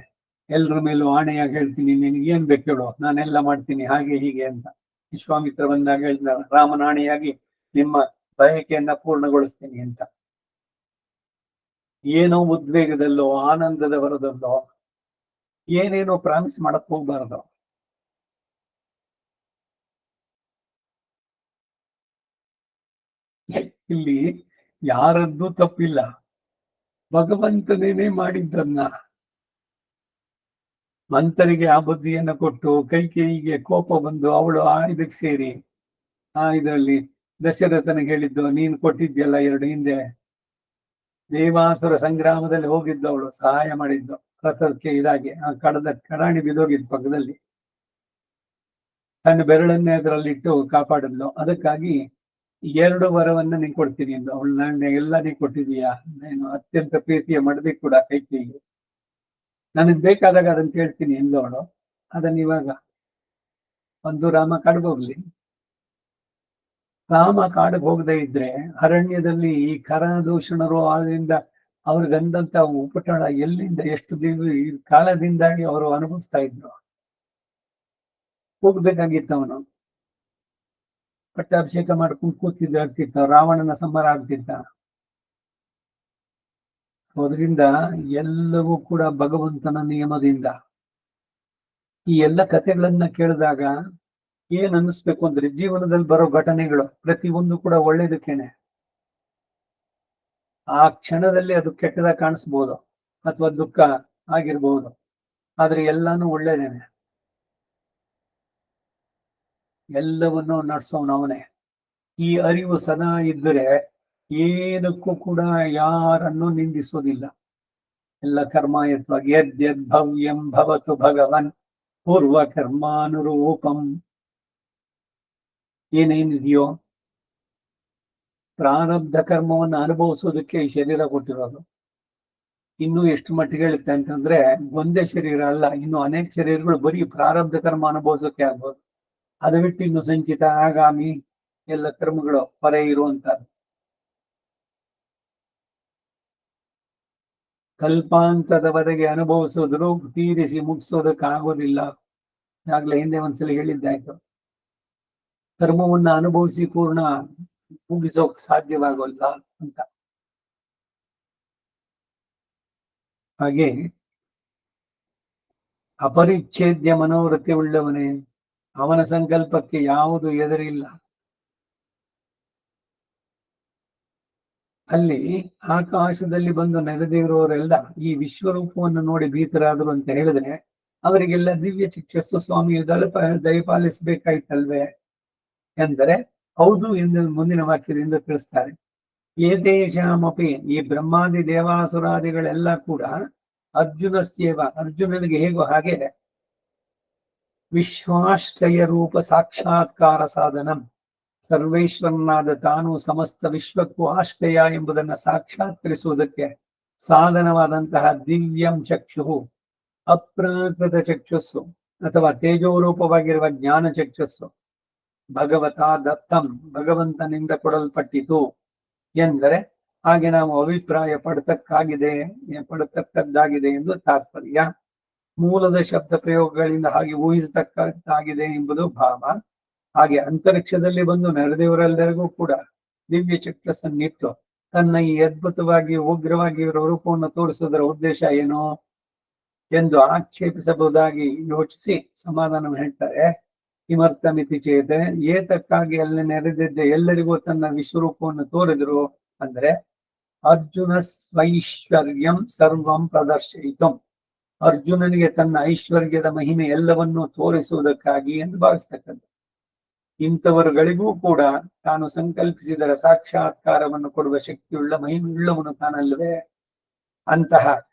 ಎಲ್ರ ಮೇಲೂ ಆಣೆಯಾಗಿ ಹೇಳ್ತೀನಿ, ನಿನಗೆ ಏನ್ ಬೇಕು ಹೇಳು, ನಾನೆಲ್ಲ ಮಾಡ್ತೀನಿ ಹಾಗೆ ಹೀಗೆ ಅಂತ. ವಿಶ್ವಾಮಿತ್ರ ಬಂದಾಗ ಹೇಳಿದ, ರಾಮನ ಆಣೆಯಾಗಿ ನಿಮ್ಮ ಬಯಕೆಯನ್ನ ಪೂರ್ಣಗೊಳಿಸ್ತೀನಿ ಅಂತ. ಏನೋ ಉದ್ವೇಗದಲ್ಲೋ ಆನಂದದ ವರದಲ್ಲೋ ಏನೇನೋ ಪ್ರಾಮಿಸ್ ಮಾಡಕ್ ಹೋಗ್ಬಾರ್ದು. ಇಲ್ಲಿ ಯಾರದ್ದು ತಪ್ಪಿಲ್ಲ, ಭಗವಂತನೇನೆ ಮಾಡಿದ್ದನ್ನ. ಮಂಥರಿಗೆ ಆ ಬುದ್ಧಿಯನ್ನು ಕೊಟ್ಟು ಕೈಕೇಯಿಗೆ ಕೋಪ ಬಂದು ಅವಳು ಆ ಇದಕ್ಕೆ ಸೇರಿ ಇದರಲ್ಲಿ ದಶರಥನಿಗೆ ಹೇಳಿದ್ದು, ನೀನು ಕೊಟ್ಟಿದ್ಯಲ್ಲ 2 ಹಿಂದೆ ದೇವಾಸುರ ಸಂಗ್ರಾಮದಲ್ಲಿ ಹೋಗಿದ್ದು, ಅವಳು ಸಹಾಯ ಮಾಡಿದ್ದು, ರಥಕ್ಕೆ ಇದಾಗಿ ಆ ಕಡಾಣಿ ಬಿದ್ದೋಗಿದ್ ಪಕ್ಕದಲ್ಲಿ ತನ್ನ ಬೆರಳನ್ನೇ ಅದರಲ್ಲಿಟ್ಟು ಕಾಪಾಡಿದ್ಲು. ಅದಕ್ಕಾಗಿ 2 ವರವನ್ನ ನೀನ್ ಕೊಡ್ತೀನಿ ಎಂದು ಅವಳು. ನಾನು ಎಲ್ಲ ನೀ ಕೊಟ್ಟಿದೀಯಾ, ನಾನು ಅತ್ಯಂತ ಪ್ರೀತಿಯ ಮಡದಿ ಕೂಡ ಕೈಕೇಯಿಗೆ, ನನಗ್ ಬೇಕಾದಾಗ ಅದನ್ನ ಕೇಳ್ತೀನಿ ಎಂದವಳು. ಅದನ್ನ ಇವಾಗ ಒಂದು ರಾಮ ಕಾಡ್ಗೆ ಹೋಗ್ಲಿ. ರಾಮ ಕಾಡಿಗೆ ಹೋಗದೆ ಇದ್ರೆ ಅರಣ್ಯದಲ್ಲಿ ಈ ಕರದೂಷಣರು ಆದ್ರಿಂದ ಅವ್ರಿಗಂದಂತ ಉಪಟಳ ಎಲ್ಲಿಂದ ಎಷ್ಟು ಕಾಲದಿಂದಾಗಿ ಅವರು ಅನುಭವಿಸ್ತಾ ಇದ್ರು. ಹೋಗ್ಬೇಕಾಗಿತ್ತು ಅವನು. ಪಟ್ಟಾಭಿಷೇಕ ಮಾಡ್ಕೊಂಡು ಆಗ್ತಿತ್ತ, ರಾವಣನ ಸಂಹಾರ ಆಗ್ತಿತ್ತ. ಅದರಿಂದ ಎಲ್ಲವೂ ಕೂಡ ಭಗವಂತನ ನಿಯಮದಿಂದ. ಈ ಎಲ್ಲ ಕಥೆಗಳನ್ನ ಕೇಳಿದಾಗ ಏನ್ ಅನ್ನಿಸ್ಬೇಕು ಅಂದ್ರೆ, ಜೀವನದಲ್ಲಿ ಬರೋ ಘಟನೆಗಳು ಪ್ರತಿಯೊಂದು ಕೂಡ ಒಳ್ಳೇದಕ್ಕೇನೆ. ಆ ಕ್ಷಣದಲ್ಲಿ ಅದು ಕೆಟ್ಟದಾಗ ಕಾಣಿಸ್ಬೋದು ಅಥವಾ ದುಃಖ ಆಗಿರ್ಬೋದು, ಆದ್ರೆ ಎಲ್ಲಾನು ಒಳ್ಳೇದೇನೆ. ಎಲ್ಲವನ್ನೂ ನಡೆಸೋನವನೇ. ಈ ಅರಿವು ಸದಾ ಇದ್ದರೆ ಏನಕ್ಕೂ ಕೂಡ ಯಾರನ್ನೂ ನಿಂದಿಸೋದಿಲ್ಲ. ಎಲ್ಲ ಕರ್ಮಾಯತ್ವಾಗಿ ಯದ್ಯದ್ ಭವ್ಯಂ ಭವತು ಭಗವನ್ ಪೂರ್ವ ಕರ್ಮಾನುರೂಪಂ. ಏನೇನಿದೆಯೋ ಪ್ರಾರಬ್ಧ ಕರ್ಮವನ್ನು ಅನುಭವಿಸೋದಕ್ಕೆ ಈ ಶರೀರ ಕೊಟ್ಟಿರೋದು. ಇನ್ನು ಎಷ್ಟು ಮಟ್ಟಿಗೆ ಹೇಳುತ್ತೆ ಅಂತಂದ್ರೆ, ಒಂದೇ ಶರೀರ ಅಲ್ಲ, ಇನ್ನು ಅನೇಕ ಶರೀರಗಳು ಬರೀ ಪ್ರಾರಬ್ಧ ಕರ್ಮ ಅನುಭವಿಸೋಕೆ ಆಗ್ಬೋದು. ಅದು ಬಿಟ್ಟು ಇನ್ನು ಸಂಚಿತ ಆಗಾಮಿ ಎಲ್ಲ ಕರ್ಮಗಳು ಹೊರೆ ಇರುವಂತಹದ್ದು. ಕಲ್ಪಾಂತದವರೆಗೆ ಅನುಭವಿಸೋದ್ರು ತೀರಿಸಿ ಮುಗಿಸೋದಕ್ಕಾಗೋದಿಲ್ಲ. ಆಗ್ಲೇ ಹಿಂದೆ ಒಂದ್ಸಲ ಹೇಳಿದ್ದಾಯ್ತು. ಕರ್ಮವನ್ನ ಅನುಭವಿಸಿ ಪೂರ್ಣ ಮುಗಿಸೋಕ್ ಸಾಧ್ಯವಾಗಲ್ಲ ಅಂತ. ಹಾಗೆ ಅಪರಿಚ್ಛೇದ್ಯ ಮನೋವೃತ್ತಿ ಉಳ್ಳವನೇ, ಅವನ ಸಂಕಲ್ಪಕ್ಕೆ ಯಾವುದು ಎದುರಿಲ್ಲ. ಅಲ್ಲಿ ಆಕಾಶದಲ್ಲಿ ಬಂದು ನೆರೆದಿರುವವರೆಲ್ಲ ಈ ವಿಶ್ವರೂಪವನ್ನು ನೋಡಿ ಭೀತರಾದರು ಅಂತ ಹೇಳಿದ್ರೆ, ಅವರಿಗೆಲ್ಲ ದಿವ್ಯ ಚಿಕಿತ್ಸು ಸ್ವಾಮಿಯು ದಯಪಾಲಿಸಬೇಕಾಯ್ತಲ್ವೇ ಎಂದರೆ ಹೌದು ಎಂದು ಮುಂದಿನ ವಾಕ್ಯದಿಂದ ತಿಳಿಸ್ತಾರೆ. ಏತೇಷಾಮಪಿ, ಈ ಬ್ರಹ್ಮಾದಿ ದೇವಾಸುರಾದಿಗಳೆಲ್ಲ ಕೂಡ ಅರ್ಜುನ ಸೇವ, ಅರ್ಜುನನಿಗೆ ಹೇಗೋ ಹಾಗೆ ವಿಶ್ವಾಶ್ರಯ ರೂಪ ಸಾಕ್ಷಾತ್ಕಾರ ಸಾಧನಂ, ಸರ್ವೇಶ್ವರನಾದ ತಾನು ಸಮಸ್ತ ವಿಶ್ವಕ್ಕೂ ಆಶ್ರಯ ಎಂಬುದನ್ನ ಸಾಕ್ಷಾತ್ಕರಿಸುವುದಕ್ಕೆ ಸಾಧನವಾದಂತಹ ದಿವ್ಯಂ ಚಕ್ಷು, ಅಪ್ರಾಕೃತ ಚಕ್ಷಸ್ಸು ಅಥವಾ ತೇಜೋರೂಪವಾಗಿರುವ ಜ್ಞಾನ ಚಕ್ಷಸ್ಸು ಭಗವತಾ ದತ್ತಂ, ಭಗವಂತನಿಂದ ಕೊಡಲ್ಪಟ್ಟಿತು ಎಂದರೆ ಹಾಗೆ ನಾವು ಅಭಿಪ್ರಾಯ ಪಡತಕ್ಕದ್ದಾಗಿದೆ ಎಂದು ತಾತ್ಪರ್ಯ. ಮೂಲದ ಶಬ್ದ ಪ್ರಯೋಗಗಳಿಂದ ಹಾಗೆ ಊಹಿಸತಕ್ಕದ್ದಾಗಿದೆ ಎಂಬುದು ಭಾವ. ಹಾಗೆ ಅಂತರಿಕ್ಷದಲ್ಲಿ ಬಂದು ನೆರೆದವರೆಲ್ಲರಿಗೂ ಕೂಡ ದಿವ್ಯ ಚಕ್ಷಸ್ಸನ್ನಿತ್ತು ತನ್ನ ಈ ಅದ್ಭುತವಾಗಿ ಉಗ್ರವಾಗಿರುವ ರೂಪವನ್ನು ತೋರಿಸುವುದರ ಉದ್ದೇಶ ಏನು ಎಂದು ಆಕ್ಷೇಪಿಸಬಹುದಾಗಿ ಯೋಚಿಸಿ ಸಮಾಧಾನ ಹೇಳ್ತಾರೆ. ಕಿಮರ್ಥಮಿತಿ ಚೇತೆ, ಏತಕ್ಕಾಗಿ ಅಲ್ಲಿ ನೆರೆದಿದ್ದ ಎಲ್ಲರಿಗೂ ತನ್ನ ವಿಶ್ವರೂಪವನ್ನು ತೋರಿದ್ರು ಅಂದ್ರೆ, ಅರ್ಜುನ ಸ್ವೈಶ್ವರ್ಯಂ ಸರ್ವಂ ಪ್ರದರ್ಶಯಿತು, ಅರ್ಜುನನಿಗೆ ತನ್ನ ಐಶ್ವರ್ಯದ ಮಹಿಮೆ ಎಲ್ಲವನ್ನೂ ತೋರಿಸುವುದಕ್ಕಾಗಿ ಎಂದು ಭಾವಿಸ್ತಕ್ಕಂಥ. ಇಂಥವರುಗಳಿಗೂ ಕೂಡ ತಾನು ಸಂಕಲ್ಪಿಸಿದರ ಸಾಕ್ಷಾತ್ಕಾರವನ್ನು ಕೊಡುವ ಶಕ್ತಿಯುಳ್ಳ ಮಹಿಮೆಯುಳ್ಳವನು ತಾನಲ್ವೇ. ಅಂತಹ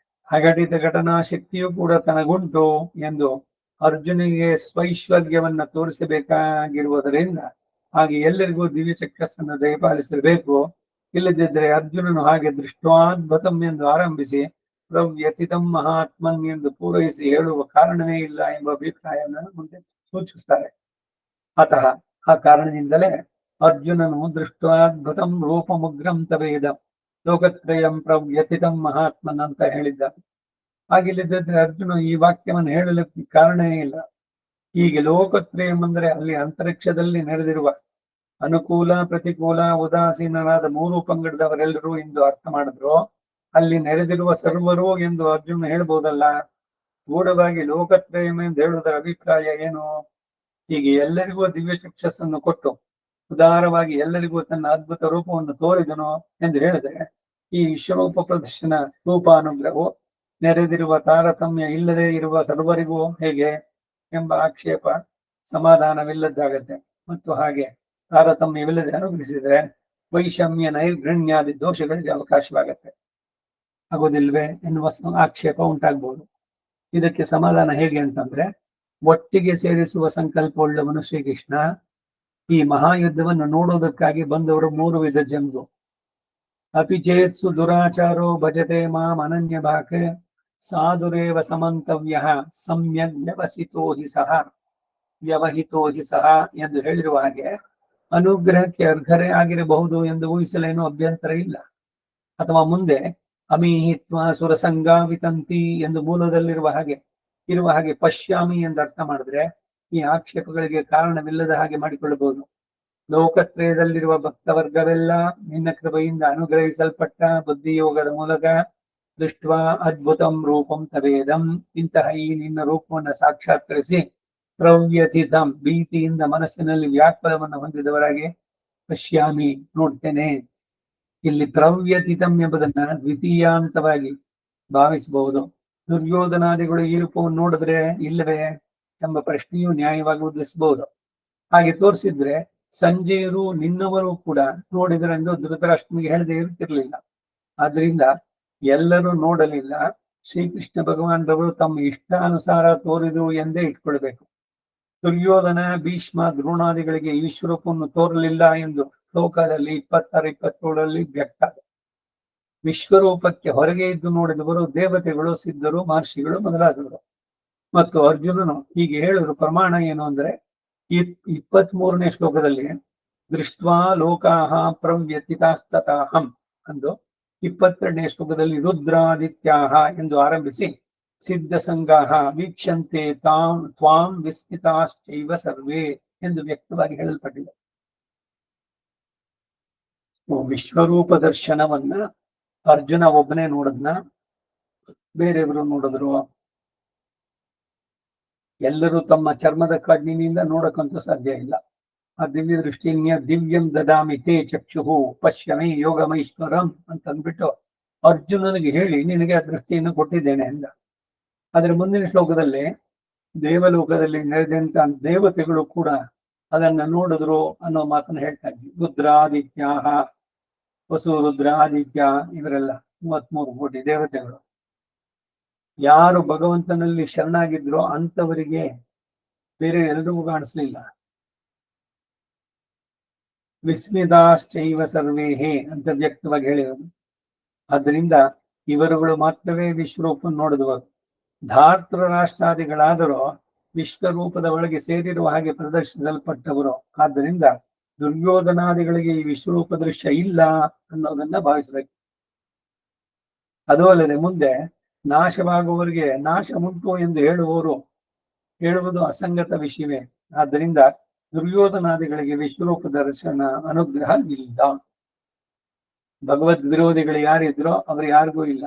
ಅಘಟಿತ ಘಟನಾ ಶಕ್ತಿಯೂ ಕೂಡ ತನಗುಂಟು ಎಂದು ಅರ್ಜುನಿಗೆ ಸ್ವೈಶ್ವರ್ಯವನ್ನ ತೋರಿಸಬೇಕಾಗಿರುವುದರಿಂದ ಹಾಗೆ ಎಲ್ಲರಿಗೂ ದಿವ್ಯ ಚಕ್ಷಸ್ಸನ್ನು ದಯಪಾಲಿಸಬೇಕು. ಇಲ್ಲದಿದ್ದರೆ ಅರ್ಜುನನು ಹಾಗೆ ದೃಷ್ಟಾದ್ಭುತಂ ಎಂದು ಆರಂಭಿಸಿ ಪ್ರವ್ಯಥಿತಂ ಮಹಾತ್ಮನ್ ಎಂದು ಪೂರೈಸಿ ಹೇಳುವ ಕಾರಣವೇ ಇಲ್ಲ ಎಂಬ ಅಭಿಪ್ರಾಯವನ್ನು ಮುಂದೆ ಸೂಚಿಸ್ತಾರೆ. ಅತಃ ಆ ಕಾರಣದಿಂದಲೇ ಅರ್ಜುನನು ದೃಷ್ಟಾದ್ಭುತಂ ರೂಪಮುಗ್ರಂ ತವೇದ ಲೋಕತ್ರಯಂ ಪ್ರವ್ಯಥಿತಂ ಮಹಾತ್ಮನ್ ಅಂತ ಹೇಳಿದ್ದಾನೆ. ಹಾಗಿಲ್ಲದಿದ್ದರೆ ಅರ್ಜುನ ಈ ವಾಕ್ಯವನ್ನು ಹೇಳಲಿಕ್ಕೆ ಕಾರಣವೇ ಇಲ್ಲ. ಹೀಗೆ ಲೋಕತ್ರಯಂ ಅಂದ್ರೆ ಅಲ್ಲಿ ಅಂತರಿಕ್ಷದಲ್ಲಿ ನೆರೆದಿರುವ ಅನುಕೂಲ ಪ್ರತಿಕೂಲ ಉದಾಸೀನರಾದ 3 ಪಂಗಡದವರೆಲ್ಲರೂ ಎಂದು ಅರ್ಥ ಮಾಡಿದ್ರು. ಅಲ್ಲಿ ನೆರೆದಿರುವ ಸರ್ವರು ಎಂದು ಅರ್ಜುನ ಹೇಳ್ಬೋದಲ್ಲ. ಗೂಢವಾಗಿ ಲೋಕತ್ರಯಂ ಎಂದು ಹೇಳುವುದರ ಅಭಿಪ್ರಾಯ ಏನು? ಹೀಗೆ ಎಲ್ಲರಿಗೂ ದಿವ್ಯ ಚಕ್ಷಸ್ಸನ್ನು ಕೊಟ್ಟು ಉದಾರವಾಗಿ ಎಲ್ಲರಿಗೂ ತನ್ನ ಅದ್ಭುತ ರೂಪವನ್ನು ತೋರಿದನು ಎಂದು ಹೇಳಿದರೆ, ಈ ವಿಶ್ವರೂಪ ಪ್ರದರ್ಶನ ರೂಪಾನುಗ್ರಹವು ನೆರೆದಿರುವ ತಾರತಮ್ಯ ಇಲ್ಲದೆ ಇರುವ ಸರ್ವರಿಗೂ ಹೇಗೆ ಎಂಬ ಆಕ್ಷೇಪ ಸಮಾಧಾನವಿಲ್ಲದ್ದಾಗತ್ತೆ. ಮತ್ತು ಹಾಗೆ ತಾರತಮ್ಯವಿಲ್ಲದೆ ಅನುಗ್ರಹಿಸಿದರೆ ವೈಷಮ್ಯ ನೈರ್ಘಣ್ಯಾದಿ ದೋಷಗಳಿಗೆ ಅವಕಾಶವಾಗತ್ತೆ, ಆಗೋದಿಲ್ವೇ ಎನ್ನುವ ಆಕ್ಷೇಪ ಉಂಟಾಗ್ಬೋದು. ಇದಕ್ಕೆ ಸಮಾಧಾನ ಹೇಗೆ ಅಂತಂದ್ರೆ, ಒಟ್ಟಿಗೆ ಸೇರಿಸುವ ಸಂಕಲ್ಪವುಳ್ಳವನು ಶ್ರೀಕೃಷ್ಣ. ಈ ಮಹಾಯುದ್ಧವನ್ನು ನೋಡೋದಕ್ಕಾಗಿ ಬಂದವರು 3 ವಿಧ ಜನರು. ಅಪಿಚೇತ್ಸು ದುರಾಚಾರೋ ಭಜತೆ ಮಾಂ ಅನನ್ಯ ಭಾಕ್ ಸಾಧುರೇವ ಸಮಂತವ್ಯ ಸಮ್ಯಕ್ ವ್ಯವಹಿತೋ ಹಿ ಸಹ ಎಂದು ಹೇಳಿರುವ ಹಾಗೆ, ಅನುಗ್ರಹಕ್ಕೆ ಅರ್ಹರೇ ಆಗಿರಬಹುದು ಎಂದು ಊಹಿಸಲೇನು ಅಭ್ಯಂತರ ಇಲ್ಲ. ಅಥವಾ ಮುಂದೆ ಅಮೀಹಿತ್ವ ಸುರಸಂಗಾವಿತಂತಿ ಎಂದು ಮೂಲದಲ್ಲಿರುವ ಹಾಗೆ ಪಶ್ಯಾಮಿ ಎಂದು ಅರ್ಥ ಮಾಡಿದ್ರೆ ಈ ಆಕ್ಷೇಪಗಳಿಗೆ ಕಾರಣವಿಲ್ಲದ ಹಾಗೆ ಮಾಡಿಕೊಳ್ಳಬಹುದು. ಲೋಕತ್ರಯದಲ್ಲಿರುವ ಭಕ್ತವರ್ಗವೆಲ್ಲ ನಿನ್ನ ಕೃಪೆಯಿಂದ ಅನುಗ್ರಹಿಸಲ್ಪಟ್ಟ ಬುದ್ಧಿಯೋಗದ ಮೂಲಕ ದೃಷ್ಟ್ವಾ ಅದ್ಭುತಂ ರೂಪಂ ತವೇದಂ, ಇಂತಹ ಈ ನಿನ್ನ ರೂಪವನ್ನು ಸಾಕ್ಷಾತ್ಕರಿಸಿ ಪ್ರವ್ಯಥಿತಂ, ಭೀತಿಯಿಂದ ಮನಸ್ಸಿನಲ್ಲಿ ವ್ಯಾಕುಲವನ್ನು ಹೊಂದಿದವರಾಗಿ ಪಶ್ಯಾಮಿ, ನೋಡ್ತೇನೆ. ಇಲ್ಲಿ ಪ್ರವ್ಯಥಿತಂ ಎಂಬುದನ್ನ ದ್ವಿತೀಯಾಂತವಾಗಿ ಭಾವಿಸಬಹುದು. ದುರ್ಯೋಧನಾದಿಗಳು ಈ ರೂಪವನ್ನು ನೋಡಿದ್ರೆ ಇಲ್ಲವೇ ಎಂಬ ಪ್ರಶ್ನೆಯು ನ್ಯಾಯವಾಗಿ ಉದ್ರಿಸಬಹುದು. ಹಾಗೆ ತೋರಿಸಿದ್ರೆ ಸಂಜೆಯರು ನಿನ್ನವರು ಕೂಡ ನೋಡಿದರೆಂದು ಧೃತರಾಷ್ಟ್ರನಿಗೆ ಹೇಳದೆ ಇರುತ್ತಿರಲಿಲ್ಲ. ಆದ್ರಿಂದ ಎಲ್ಲರೂ ನೋಡಲಿಲ್ಲ. ಶ್ರೀಕೃಷ್ಣ ಭಗವಾನ್ರವರು ತಮ್ಮ ಇಷ್ಟಾನುಸಾರ ತೋರಿದರು ಎಂದೇ ಇಟ್ಕೊಳ್ಬೇಕು. ದುರ್ಯೋಧನ, ಭೀಷ್ಮ, ದ್ರೋಣಾದಿಗಳಿಗೆ ಈ ವಿಶ್ವರೂಪವನ್ನು ತೋರಲಿಲ್ಲ ಎಂದು ಶ್ಲೋಕದಲ್ಲಿ 26-27 ವ್ಯಕ್ತ. ವಿಶ್ವರೂಪಕ್ಕೆ ಹೊರಗೆ ಇದ್ದು ನೋಡಿದವರು ದೇವತೆಗಳು, ಸಿದ್ಧರು, ಮಹರ್ಷಿಗಳು ಮೊದಲಾದವರು. ಮತ್ತು ಅರ್ಜುನನು ಹೀಗೆ ಹೇಳಲು ಪ್ರಮಾಣ ಏನು ಅಂದ್ರೆ, 23ನೇ ಶ್ಲೋಕದಲ್ಲಿ ದೃಷ್ಟ್ವಾ ಲೋಕಾಹ ಪ್ರವ್ಯಥಿತಾಸ್ತತಾಹಂ ಅಂದು, 22ನೇ ಶ್ಲೋಕದಲ್ಲಿ ರುದ್ರಾದಿತ್ಯಾಹ ಎಂದು ಆರಂಭಿಸಿ ಸಿದ್ಧ ಸಂಗಾಹ ವೀಕ್ಷಂತೆ ತ್ವಾಂ ವಿಸ್ಮಿತಾಶ್ಚೈವ ಸರ್ವೇ ಎಂದು ವ್ಯಕ್ತವಾಗಿ ಹೇಳಲ್ಪಟ್ಟಿದೆ. ವಿಶ್ವರೂಪ ದರ್ಶನವನ್ನ ಅರ್ಜುನ ಒಬ್ಬನೇ ನೋಡದ್ನ, ಬೇರೆಯವರು ನೋಡಿದ್ರು? ಎಲ್ಲರೂ ತಮ್ಮ ಚರ್ಮದ ಕಣ್ಣಿನಿಂದ ನೋಡಕ್ಕಂತೂ ಸಾಧ್ಯ ಇಲ್ಲ. ಆ ದಿವ್ಯ ದೃಷ್ಟಿಯ ದಿವ್ಯಂ ದದಾಮಿ ತೇ ಚಕ್ಷುಹು ಪಶ್ಯಮಿ ಯೋಗಮೈಶ್ವರಂ ಅಂತ ಅಂದ್ಬಿಟ್ಟು ಅರ್ಜುನನಿಗೆ ಹೇಳಿ ನಿನಗೆ ಆ ದೃಷ್ಟಿಯನ್ನು ಕೊಟ್ಟಿದ್ದೇನೆ ಅಂದ. ಅದರ ಮುಂದಿನ ಶ್ಲೋಕದಲ್ಲಿ ದೇವಲೋಕದಲ್ಲಿ ನೆರೆದಂತ ದೇವತೆಗಳು ಕೂಡ ಅದನ್ನ ನೋಡಿದ್ರು ಅನ್ನೋ ಮಾತನ್ನು ಹೇಳ್ತಾ ಇದ್ವಿ. ರುದ್ರಾದಿತ್ಯಾಹ, ವಸು ರುದ್ರಾದಿತ್ಯ ಇವರೆಲ್ಲ 33 ಕೋಟಿ ದೇವತೆಗಳು. ಯಾರು ಭಗವಂತನಲ್ಲಿ ಶರಣಾಗಿದ್ರೋ ಅಂತವರಿಗೆ ಬೇರೆ ಎಲ್ಲರಿಗೂ ಕಾಣಿಸ್ಲಿಲ್ಲ. ವಿಸ್ಮಿತಾಶ್ಚೈವ ಸರ್ವೇಹೇ ಅಂತ ವ್ಯಕ್ತವಾಗಿ ಹೇಳಿದರು. ಆದ್ದರಿಂದ ಇವರುಗಳು ಮಾತ್ರವೇ ವಿಶ್ವರೂಪವನ್ನು ನೋಡಿದವರು. ಧಾರ್ತರ ರಾಷ್ಟ್ರಾದಿಗಳಾದರೂ ವಿಶ್ವರೂಪದ ಒಳಗೆ ಸೇರಿರುವ ಹಾಗೆ ಪ್ರದರ್ಶಿಸಲ್ಪಟ್ಟವರು. ಆದ್ದರಿಂದ ದುರ್ಯೋಧನಾದಿಗಳಿಗೆ ಈ ವಿಶ್ವರೂಪ ದೃಶ್ಯ ಇಲ್ಲ ಅನ್ನೋದನ್ನ ಭಾವಿಸಬೇಕು. ಅದೂ ಅಲ್ಲದೆ ಮುಂದೆ ನಾಶವಾಗುವವರಿಗೆ ನಾಶ ಉಂಟು ಎಂದು ಹೇಳುವುದು ಅಸಂಗತ ವಿಷಯವೇ. ಆದ್ದರಿಂದ ದುರ್ಯೋಧನಾದಿಗಳಿಗೆ ವಿಶ್ವರೂಪ ದರ್ಶನ ಅನುಗ್ರಹ ಇಲ್ಲ. ಭಗವದ್ ವಿರೋಧಿಗಳು ಯಾರಿದ್ರೋ ಅವ್ರು ಯಾರಿಗೂ ಇಲ್ಲ.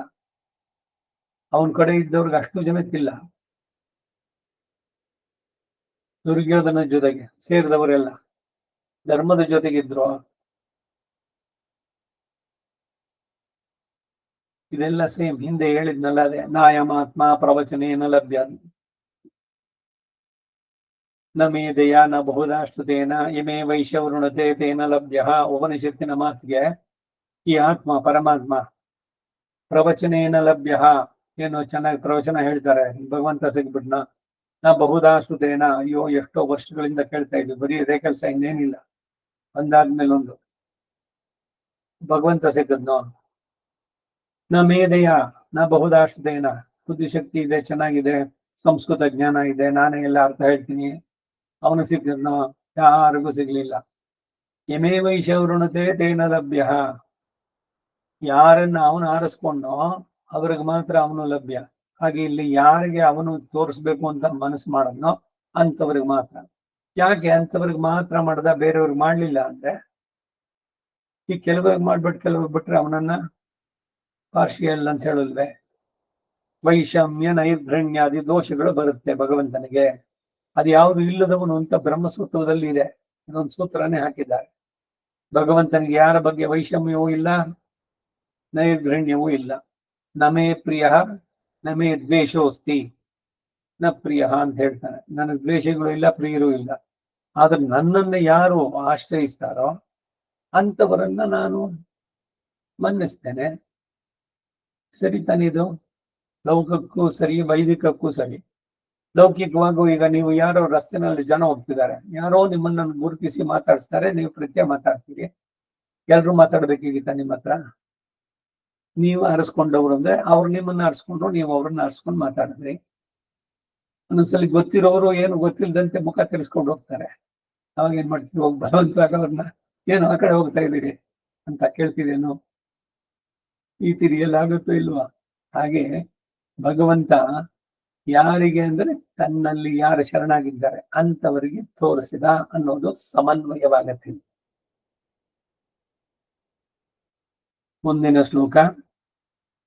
ಅವನ ಕಡೆ ಇದ್ದವ್ರಿಗೆ ಅಷ್ಟು ಜನಕ್ಕಿಲ್ಲ. ದುರ್ಯೋಧನ ಜೊತೆಗೆ ಸೇರಿದವರೆಲ್ಲ ಧರ್ಮದ ಜೊತೆಗಿದ್ರು. ಇದೆಲ್ಲ ಸೇಮ್ ಹಿಂದೆ ಹೇಳಿದ್ನಲ್ಲ, ಅದೇ ನಾಯಮಾತ್ಮ ಪ್ರವಚನೇನ ಲಭ್ಯ ನ ಮೇದೆಯ ನ ಬಹುದಾಶ್ರುತೇನ ಇಮೇ ವೈಶ್ಯವೃಣತೆ ತೇನ ಲಭ್ಯ. ಉಪನಿಷತ್ತಿನ ಮಾತಿಗೆ ಈ ಆತ್ಮ ಪರಮಾತ್ಮ ಪ್ರವಚನೇನ ಲಭ್ಯ ಏನೋ ಚೆನ್ನಾಗಿ ಪ್ರವಚನ ಹೇಳ್ತಾರೆ. ಭಗವಂತ ಸಿಗ್ಬಿಟ್ನ ನಾ ಬಹುದಾಶ್ರುತೇನ, ಅಯ್ಯೋ ಎಷ್ಟೋ ವರ್ಷಗಳಿಂದ ಕೇಳ್ತಾ ಇದ್ವಿ, ಬರೀ ಅದೇ ಕೆಲಸ, ಇನ್ನೇನಿಲ್ಲ, ಒಂದಾದ್ಮೇಲೆ ಒಂದು ಭಗವಂತ ಸಿಕ್ಕದ್ನೋ. ನ ಮೇದೆಯ ನ ಬಹುದಾಶ್ರುತೇನ, ಬುದ್ಧಿಶಕ್ತಿ ಇದೆ, ಚೆನ್ನಾಗಿದೆ, ಸಂಸ್ಕೃತ ಜ್ಞಾನ ಇದೆ, ನಾನೇ ಎಲ್ಲ ಅರ್ಥ ಹೇಳ್ತೀನಿ, ಅವನು ಸಿಕ್ಕಿದ್ನೋ? ಯಾರಿಗೂ ಸಿಗ್ಲಿಲ್ಲ. ಯಮೇ ವೈಶ್ಯವೃಣತೆ ತೇನ ಲಭ್ಯ. ಯಾರನ್ನ ಅವನು ಆರಿಸ್ಕೊಂಡೋ ಅವ್ರಿಗೆ ಮಾತ್ರ ಅವನು ಲಭ್ಯ. ಹಾಗೆ ಇಲ್ಲಿ ಯಾರಿಗೆ ಅವನು ತೋರಿಸ್ಬೇಕು ಅಂತ ಮನಸ್ಸು ಮಾಡದ್ನೋ ಅಂತವ್ರಿಗೆ ಮಾತ್ರ. ಯಾಕೆ ಅಂತವ್ರಿಗೆ ಮಾತ್ರ ಮಾಡ್ದ, ಬೇರೆಯವ್ರಿಗೆ ಮಾಡ್ಲಿಲ್ಲ ಅಂದ್ರೆ? ಈ ಕೆಲವ್ರಿಗೆ ಮಾಡ್ಬಿಟ್ಟು ಕೆಲವ್ರಿಗೆ ಬಿಟ್ರೆ ಅವನನ್ನ ಪಾರ್ಷಿಯಲ್ ಅಂತ ಹೇಳಲ್ವೇ? ವೈಷಮ್ಯ ನೈರ್ಘಣ್ಯಾದಿ ದೋಷಗಳು ಬರುತ್ತೆ ಭಗವಂತನಿಗೆ. ಅದು ಯಾವುದು ಇಲ್ಲದವನು ಅಂತ ಬ್ರಹ್ಮಸೂತ್ರದಲ್ಲಿ ಇದೆ. ಇದೊಂದು ಸೂತ್ರನೇ ಹಾಕಿದ್ದಾರೆ. ಭಗವಂತನಿಗೆ ಯಾರ ಬಗ್ಗೆ ವೈಷಮ್ಯವೂ ಇಲ್ಲ, ನೈರ್ಘಣ್ಯವೂ ಇಲ್ಲ. ನಮೇ ಪ್ರಿಯ ನಮೇ ದ್ವೇಷೋಸ್ತಿ ನ ಪ್ರಿಯ ಅಂತ ಹೇಳ್ತಾನೆ. ನನಗೆ ದ್ವೇಷಗಳು ಇಲ್ಲ, ಪ್ರಿಯರೂ ಇಲ್ಲ. ಆದ್ರೆ ನನ್ನನ್ನ ಯಾರು ಆಶ್ರಯಿಸ್ತಾರೋ ಅಂತವರನ್ನ ನಾನು ಮನ್ನಿಸ್ತೇನೆ. ಸರಿ ತಾನಿದು? ಲೌಕಿಕಕ್ಕೂ ಸರಿ, ವೈದಿಕಕ್ಕೂ ಸರಿ. ಲೌಕಿಕವಾಗೂ ಈಗ ನೀವು ಯಾರೋ ರಸ್ತೆನಲ್ಲಿ ಜನ ಹೋಗ್ತಿದ್ದಾರೆ, ಯಾರೋ ನಿಮ್ಮನ್ನ ಗುರುತಿಸಿ ಮಾತಾಡಿಸ್ತಾರೆ, ನೀವು ಪ್ರತ್ಯೇಕ ಮಾತಾಡ್ತೀರಿ. ಎಲ್ರು ಮಾತಾಡ್ಬೇಕಾಗಿತ್ತ ನಿಮ್ಮ ಹತ್ರ? ನೀವು ಆರಿಸ್ಕೊಂಡವ್ರು ಅಂದ್ರೆ ಅವ್ರು ನಿಮ್ಮನ್ನ ಆರಿಸ್ಕೊಂಡ್ರು, ನೀವು ಅವ್ರನ್ನ ಆರಿಸ್ಕೊಂಡು ಮಾತಾಡಿದ್ರಿ. ಒಂದೊಂದ್ಸಲಿ ಗೊತ್ತಿರೋರು ಏನು ಗೊತ್ತಿಲ್ಲದಂತೆ ಮುಖ ತಿರ್ಸ್ಕೊಂಡು ಹೋಗ್ತಾರೆ. ಅವಾಗ ಏನ್ ಮಾಡ್ತೀವಿ? ಹೋಗಿ ಬಲವಂತವಾಗಿ ಅವ್ರನ್ನ, ಏನು ಆ ಕಡೆ ಹೋಗ್ತಾ ಇದ್ದೀರಿ ಅಂತ ಕೇಳ್ತೀರೇನು? ಈ ತಿರಿಯಲ್ಲಾಗುತ್ತೋ ಇಲ್ವಾ? ಹಾಗೆ ಭಗವಂತ ಯಾರಿಗೆ ಅಂದ್ರೆ ತನ್ನಲ್ಲಿ ಯಾರು ಶರಣಾಗಿದ್ದಾರೆ ಅಂತವರಿಗೆ ತೋರಿಸಿದ ಅನ್ನೋದು ಸಮನ್ವಯವಾಗತ್ತೆ. ಮುಂದಿನ ಶ್ಲೋಕ.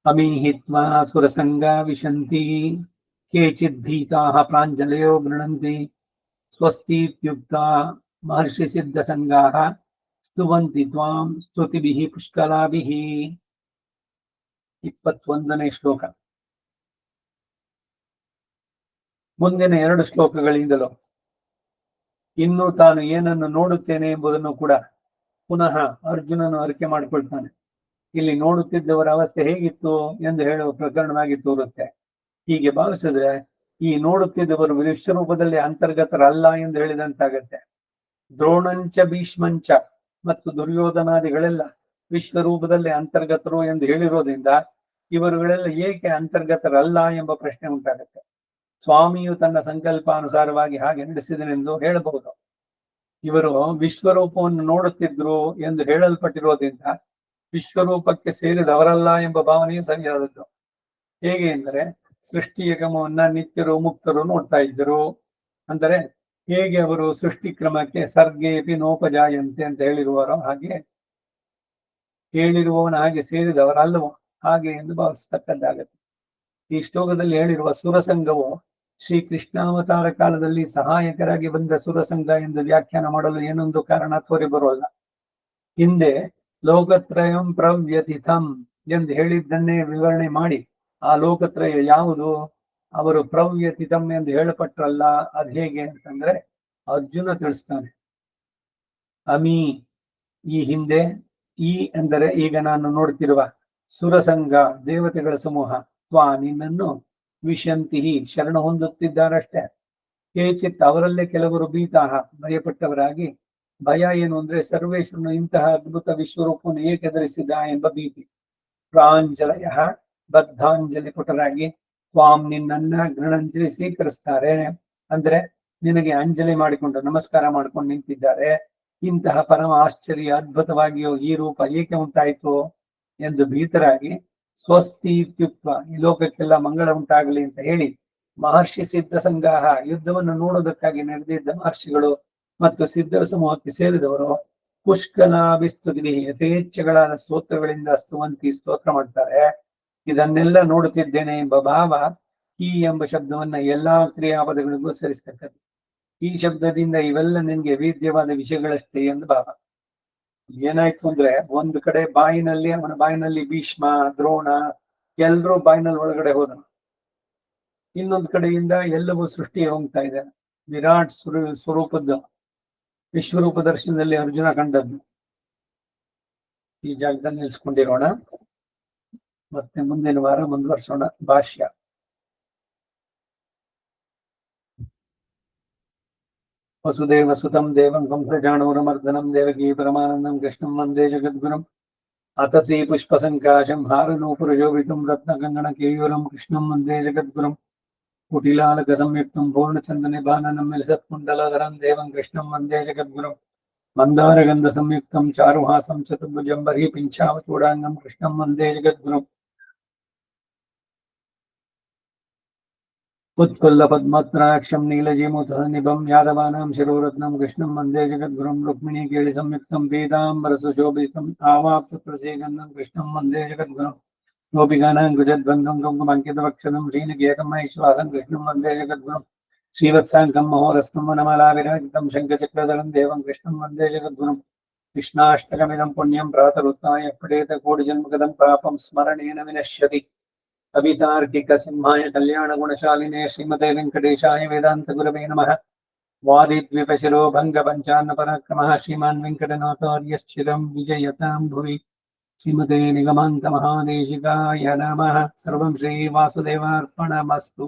ಅಮೀಹಿತ್ವಾ ಸುರಸಂಗ ವಿಶಂತಿ ಕೇಚಿದ್ ಭೀತಾಃ ಪ್ರಾಂಜಲಯೋ ಗೃಣಂತಿ ಸ್ವಸ್ತೀತ್ಯುಕ್ತ ಮಹರ್ಷಿ ಸಿದ್ಧ ಸಂಗಾಃ ಸ್ತುವಂತಿ ತ್ವಾಂ ಸ್ತುತಿಭಿಃ ಪುಷ್ಕಲಾಭಿಃ. 21ನೇ ಶ್ಲೋಕ. ಮುಂದಿನ 2 ಶ್ಲೋಕಗಳಿಂದಲೂ ಇನ್ನು ತಾನು ಏನನ್ನು ನೋಡುತ್ತೇನೆ ಎಂಬುದನ್ನು ಕೂಡ ಪುನಃ ಅರ್ಜುನನು ಅರಿಕೆ ಮಾಡಿಕೊಳ್ತಾನೆ. ಇಲ್ಲಿ ನೋಡುತ್ತಿದ್ದವರ ಅವಸ್ಥೆ ಹೇಗಿತ್ತು ಎಂದು ಹೇಳುವ ಪ್ರಕರಣವಾಗಿ ತೋರುತ್ತೆ. ಹೀಗೆ ಭಾವಿಸಿದ್ರೆ ಈ ನೋಡುತ್ತಿದ್ದವರು ವಿಶ್ವರೂಪದಲ್ಲಿ ಅಂತರ್ಗತರಲ್ಲ ಎಂದು ಹೇಳಿದಂತಾಗತ್ತೆ. ದ್ರೋಣಂಚ ಭೀಷ್ಮಂಚ ಮತ್ತು ದುರ್ಯೋಧನಾದಿಗಳೆಲ್ಲ ವಿಶ್ವರೂಪದಲ್ಲಿ ಅಂತರ್ಗತರು ಎಂದು ಹೇಳಿರೋದ್ರಿಂದ ಇವರುಗಳೆಲ್ಲ ಏಕೆ ಅಂತರ್ಗತರಲ್ಲ ಎಂಬ ಪ್ರಶ್ನೆ ಉಂಟಾಗುತ್ತೆ. ಸ್ವಾಮಿಯು ತನ್ನ ಸಂಕಲ್ಪಾನುಸಾರವಾಗಿ ಹಾಗೆ ನಡೆಸಿದನೆಂದು ಹೇಳಬಹುದು. ಇವರು ವಿಶ್ವರೂಪವನ್ನು ನೋಡುತ್ತಿದ್ರು ಎಂದು ಹೇಳಲ್ಪಟ್ಟಿರೋದ್ರಿಂದ ವಿಶ್ವರೂಪಕ್ಕೆ ಸೇರಿದವರಲ್ಲ ಎಂಬ ಭಾವನೆಯು ಸರಿಯಾದದ್ದು. ಹೇಗೆ ಎಂದರೆ, ಸೃಷ್ಟಿಯ ಕ್ರಮವನ್ನ ನಿತ್ಯರು ಮುಕ್ತರು ನೋಡ್ತಾ ಇದ್ದರು. ಅಂದರೆ ಹೇಗೆ ಅವರು ಸೃಷ್ಟಿ ಕ್ರಮಕ್ಕೆ ಸರ್ಗೇಪಿ ನೋಪಜಾಯಂತೆ ಅಂತ ಹೇಳಿರುವಾರೋ ಹಾಗೆ ಹೇಳಿರುವವನ ಹಾಗೆ ಸೇರಿದವರಲ್ಲವೋ ಹಾಗೆ ಎಂದು ಭಾವಿಸತಕ್ಕದ್ದಾಗತ್ತೆ. ಈ ಶ್ಲೋಕದಲ್ಲಿ ಹೇಳಿರುವ ಸುರಸಂಗವು ಶ್ರೀ ಕೃಷ್ಣಾವತಾರ ಕಾಲದಲ್ಲಿ ಸಹಾಯಕರಾಗಿ ಬಂದ ಸುರಸಂಗ ಎಂದು ವ್ಯಾಖ್ಯಾನ ಮಾಡಲು ಏನೊಂದು ಕಾರಣ ತೋರಿ ಬರೋಲ್ಲ. ಹಿಂದೆ ಲೋಕತ್ರಯಂ ಪ್ರವ್ಯತಿಥಂ ಎಂದು ಹೇಳಿದ್ದನ್ನೇ ವಿವರಣೆ ಮಾಡಿ ಆ ಲೋಕತ್ರಯ ಯಾವುದು, ಅವರು ಪ್ರವ್ಯತಿಥಂ ಎಂದು ಹೇಳಪಟ್ರಲ್ಲ. ಅದ್ ಹೇಗೆ ಅಂತಂದ್ರೆ ಅರ್ಜುನ ತಿಳಿಸ್ತಾನೆ. ಅಮಿ ಈ ಹಿಂದೆ, ಈ ಅಂದರೆ ಈಗ ನಾನು ನೋಡ್ತಿರುವ ಸುರಸಂಗ ದೇವತೆಗಳ ಸಮೂಹ, ತ್ವಾ ನಿನ್ನನ್ನು ವಿಶಂತಿ ಶರಣ ಹೊಂದುತ್ತಿದ್ದಾರಷ್ಟೇ. ಕೇಚಿತ್ ಅವರಲ್ಲೇ ಕೆಲವರು ಭೀತಾಹ ಭಯಪಟ್ಟವರಾಗಿ. ಭಯ ಏನು ಅಂದ್ರೆ ಸರ್ವೇಶ್ವರನು ಇಂತಹ ಅದ್ಭುತ ವಿಶ್ವರೂಪವನ್ನು ಏಕೆ ಧರಿಸಿದ ಎಂಬ ಭೀತಿ. ಪ್ರಾಂಜಲಯ ಬದ್ಧಾಂಜಲಿ ಪುಟರಾಗಿ ತ್ವಾಂ ನಿನ್ನನ್ನ ಗೃಣಂಜಲಿ ಸ್ವೀಕರಿಸ್ತಾರೆ. ಅಂದ್ರೆ ನಿನಗೆ ಅಂಜಲಿ ಮಾಡಿಕೊಂಡು ನಮಸ್ಕಾರ ಮಾಡ್ಕೊಂಡು ನಿಂತಿದ್ದಾರೆ. ಇಂತಹ ಪರಮ ಆಶ್ಚರ್ಯ ಅದ್ಭುತವಾಗಿಯೋ ಈ ರೂಪ ಏಕೆ ಉಂಟಾಯಿತು ಎಂದು ಭೀತರಾಗಿ ಸ್ವಸ್ತಿ ಇತ್ಯುಕ್ತ ಈ ಲೋಕಕ್ಕೆಲ್ಲ ಮಂಗಳ ಉಂಟಾಗಲಿ ಅಂತ ಹೇಳಿ ಮಹರ್ಷಿ ಸಿದ್ಧ ಸಂಗಾಹ ಯುದ್ಧವನ್ನು ನೋಡೋದಕ್ಕಾಗಿ ನಡೆದಿದ್ದ ಮಹರ್ಷಿಗಳು ಮತ್ತು ಸಿದ್ಧರ ಸಮೂಹಕ್ಕೆ ಸೇರಿದವರು ಪುಷ್ಕಲಾಭಿಸ್ತುತಿ ಯಥೇಚ್ಛಗಳಾದ ಸ್ತೋತ್ರಗಳಿಂದ ಸ್ತುವಂತಿ ಸ್ತೋತ್ರ ಮಾಡ್ತಾರೆ. ಇದನ್ನೆಲ್ಲ ನೋಡುತ್ತಿದ್ದೇನೆ ಎಂಬ ಭಾವ ಈ ಎಂಬ ಶಬ್ದವನ್ನ ಎಲ್ಲಾ ಕ್ರಿಯಾಪದಗಳಿಗೂ ಸೇರಿಸ್ತಕ್ಕದ್ದು. ಈ ಶಬ್ದದಿಂದ ಇವೆಲ್ಲ ನಿನ್ಗೆ ವೇದ್ಯವಾದ ವಿಷಯಗಳಷ್ಟೇ ಎಂದು ಭಾವ. ಏನಾಯ್ತು ಅಂದ್ರೆ ಒಂದು ಕಡೆ ಬಾಯಿನಲ್ಲಿ ಅವನ ಬಾಯಿನಲ್ಲಿ ಭೀಷ್ಮ ದ್ರೋಣ ಎಲ್ರೂ ಬಾಯಿನಲ್ಲಿ ಒಳಗಡೆ ಹೋದನು. ಇನ್ನೊಂದು ಕಡೆಯಿಂದ ಎಲ್ಲವೂ ಸೃಷ್ಟಿ ಹೋಗ್ತಾ ಇದೆ. ವಿರಾಟ್ ಸ್ವರೂಪದ್ದು ವಿಶ್ವರೂಪ ದರ್ಶನದಲ್ಲಿ ಅರ್ಜುನ ಕಂಡದ್ದು. ಈ ಜಾಗದಲ್ಲಿ ನಿಲ್ಸ್ಕೊಂಡಿರೋಣ, ಮತ್ತೆ ಮುಂದಿನ ವಾರ ಮುಂದುವರ್ಸೋಣ. ಭಾಷ್ಯ. ವಸುದೇವ ಸುತಂ ದೇವಂ ಕಂಸಜಾಣೂರಮರ್ದನಂ ದೇವಕೀ ಪರಮಾನಂದಂ ಕೃಷ್ಣಂ ವಂದೇ ಜಗದ್ಗುರುಂ ಅತಸಿ ಪುಷ್ಪ ಸಂಕಾಶಂ ಹಾರನೂಪುರಶೋಭಿತಂ ರತ್ನಕಂಗಣ ಕೇಯೂರಂ ಕೃಷ್ಣಂ ವಂದೇ ಜಗದ್ಗುರುಂ ಕುಟಿಲಾಲಕ ಸಂಯುಕ್ತಂ ಪೂರ್ಣಚಂದ್ರ ನಿಭಾನನಂ ಮಿಲಿಸತ್ಕುಂಡಲಧರಂ ದೇವಂ ಕೃಷ್ಣಂ ವಂದೇ ಜಗದ್ಗುರುಂ ಮಂದಾರಗಂಧ ಸಂಯುಕ್ತಂ ಚಾರುಹಾಸಂ ಚತುರ್ಭುಜಂ ಬರ್ಹಿ ಪಿಂಚಾವಚೂಡಾಂಗಂ ಕೃಷ್ಣಂ ವಂದೇ ಜಗದ್ಗುರುಂ उत्कुल्ल पद्मत्राक्षं नीलजीमुतनिभं यादवानां शिरोरत्नं कृष्णं वन्दे जगद्गुरुं रुक्मिणी केळि संयुक्तं पीताम्बरसुशोभितम् आवाप्तप्रसीगन्धं कृष्णं वन्दे जगद्गुरुं गोपिकानां कुजद्वन्द्वं कुङ्कुमाङ्कितवक्षसं श्रीनिकेतं महेश्वासं कृष्णं वन्दे जगद्गुरुं श्रीवत्साङ्कं महोरस्कं वनमालाविराजितं शङ्खचक्रधरं देवं कृष्णं वन्दे जगद्गुरुं कृष्णाष्टकमिदं पुण्यं प्रातरुत्थाय पठेत कोटिजन्मगतं पापं स्मरणेन विनश्यति कवितार्किक सिंहाय कल्याण गुणशालिने श्रीमते वेंकटेशाय वेदांत गुरवे नमः। वादिद्विपशिरो भंग पंचान्न पराक्रमः श्रीमान् वेंकटनाथार्यश्चिरं विजयतां भुवि श्रीमते निगमान्त महादेशिकाय नमः। सर्वं श्री वासुदेवार्पणमस्तु।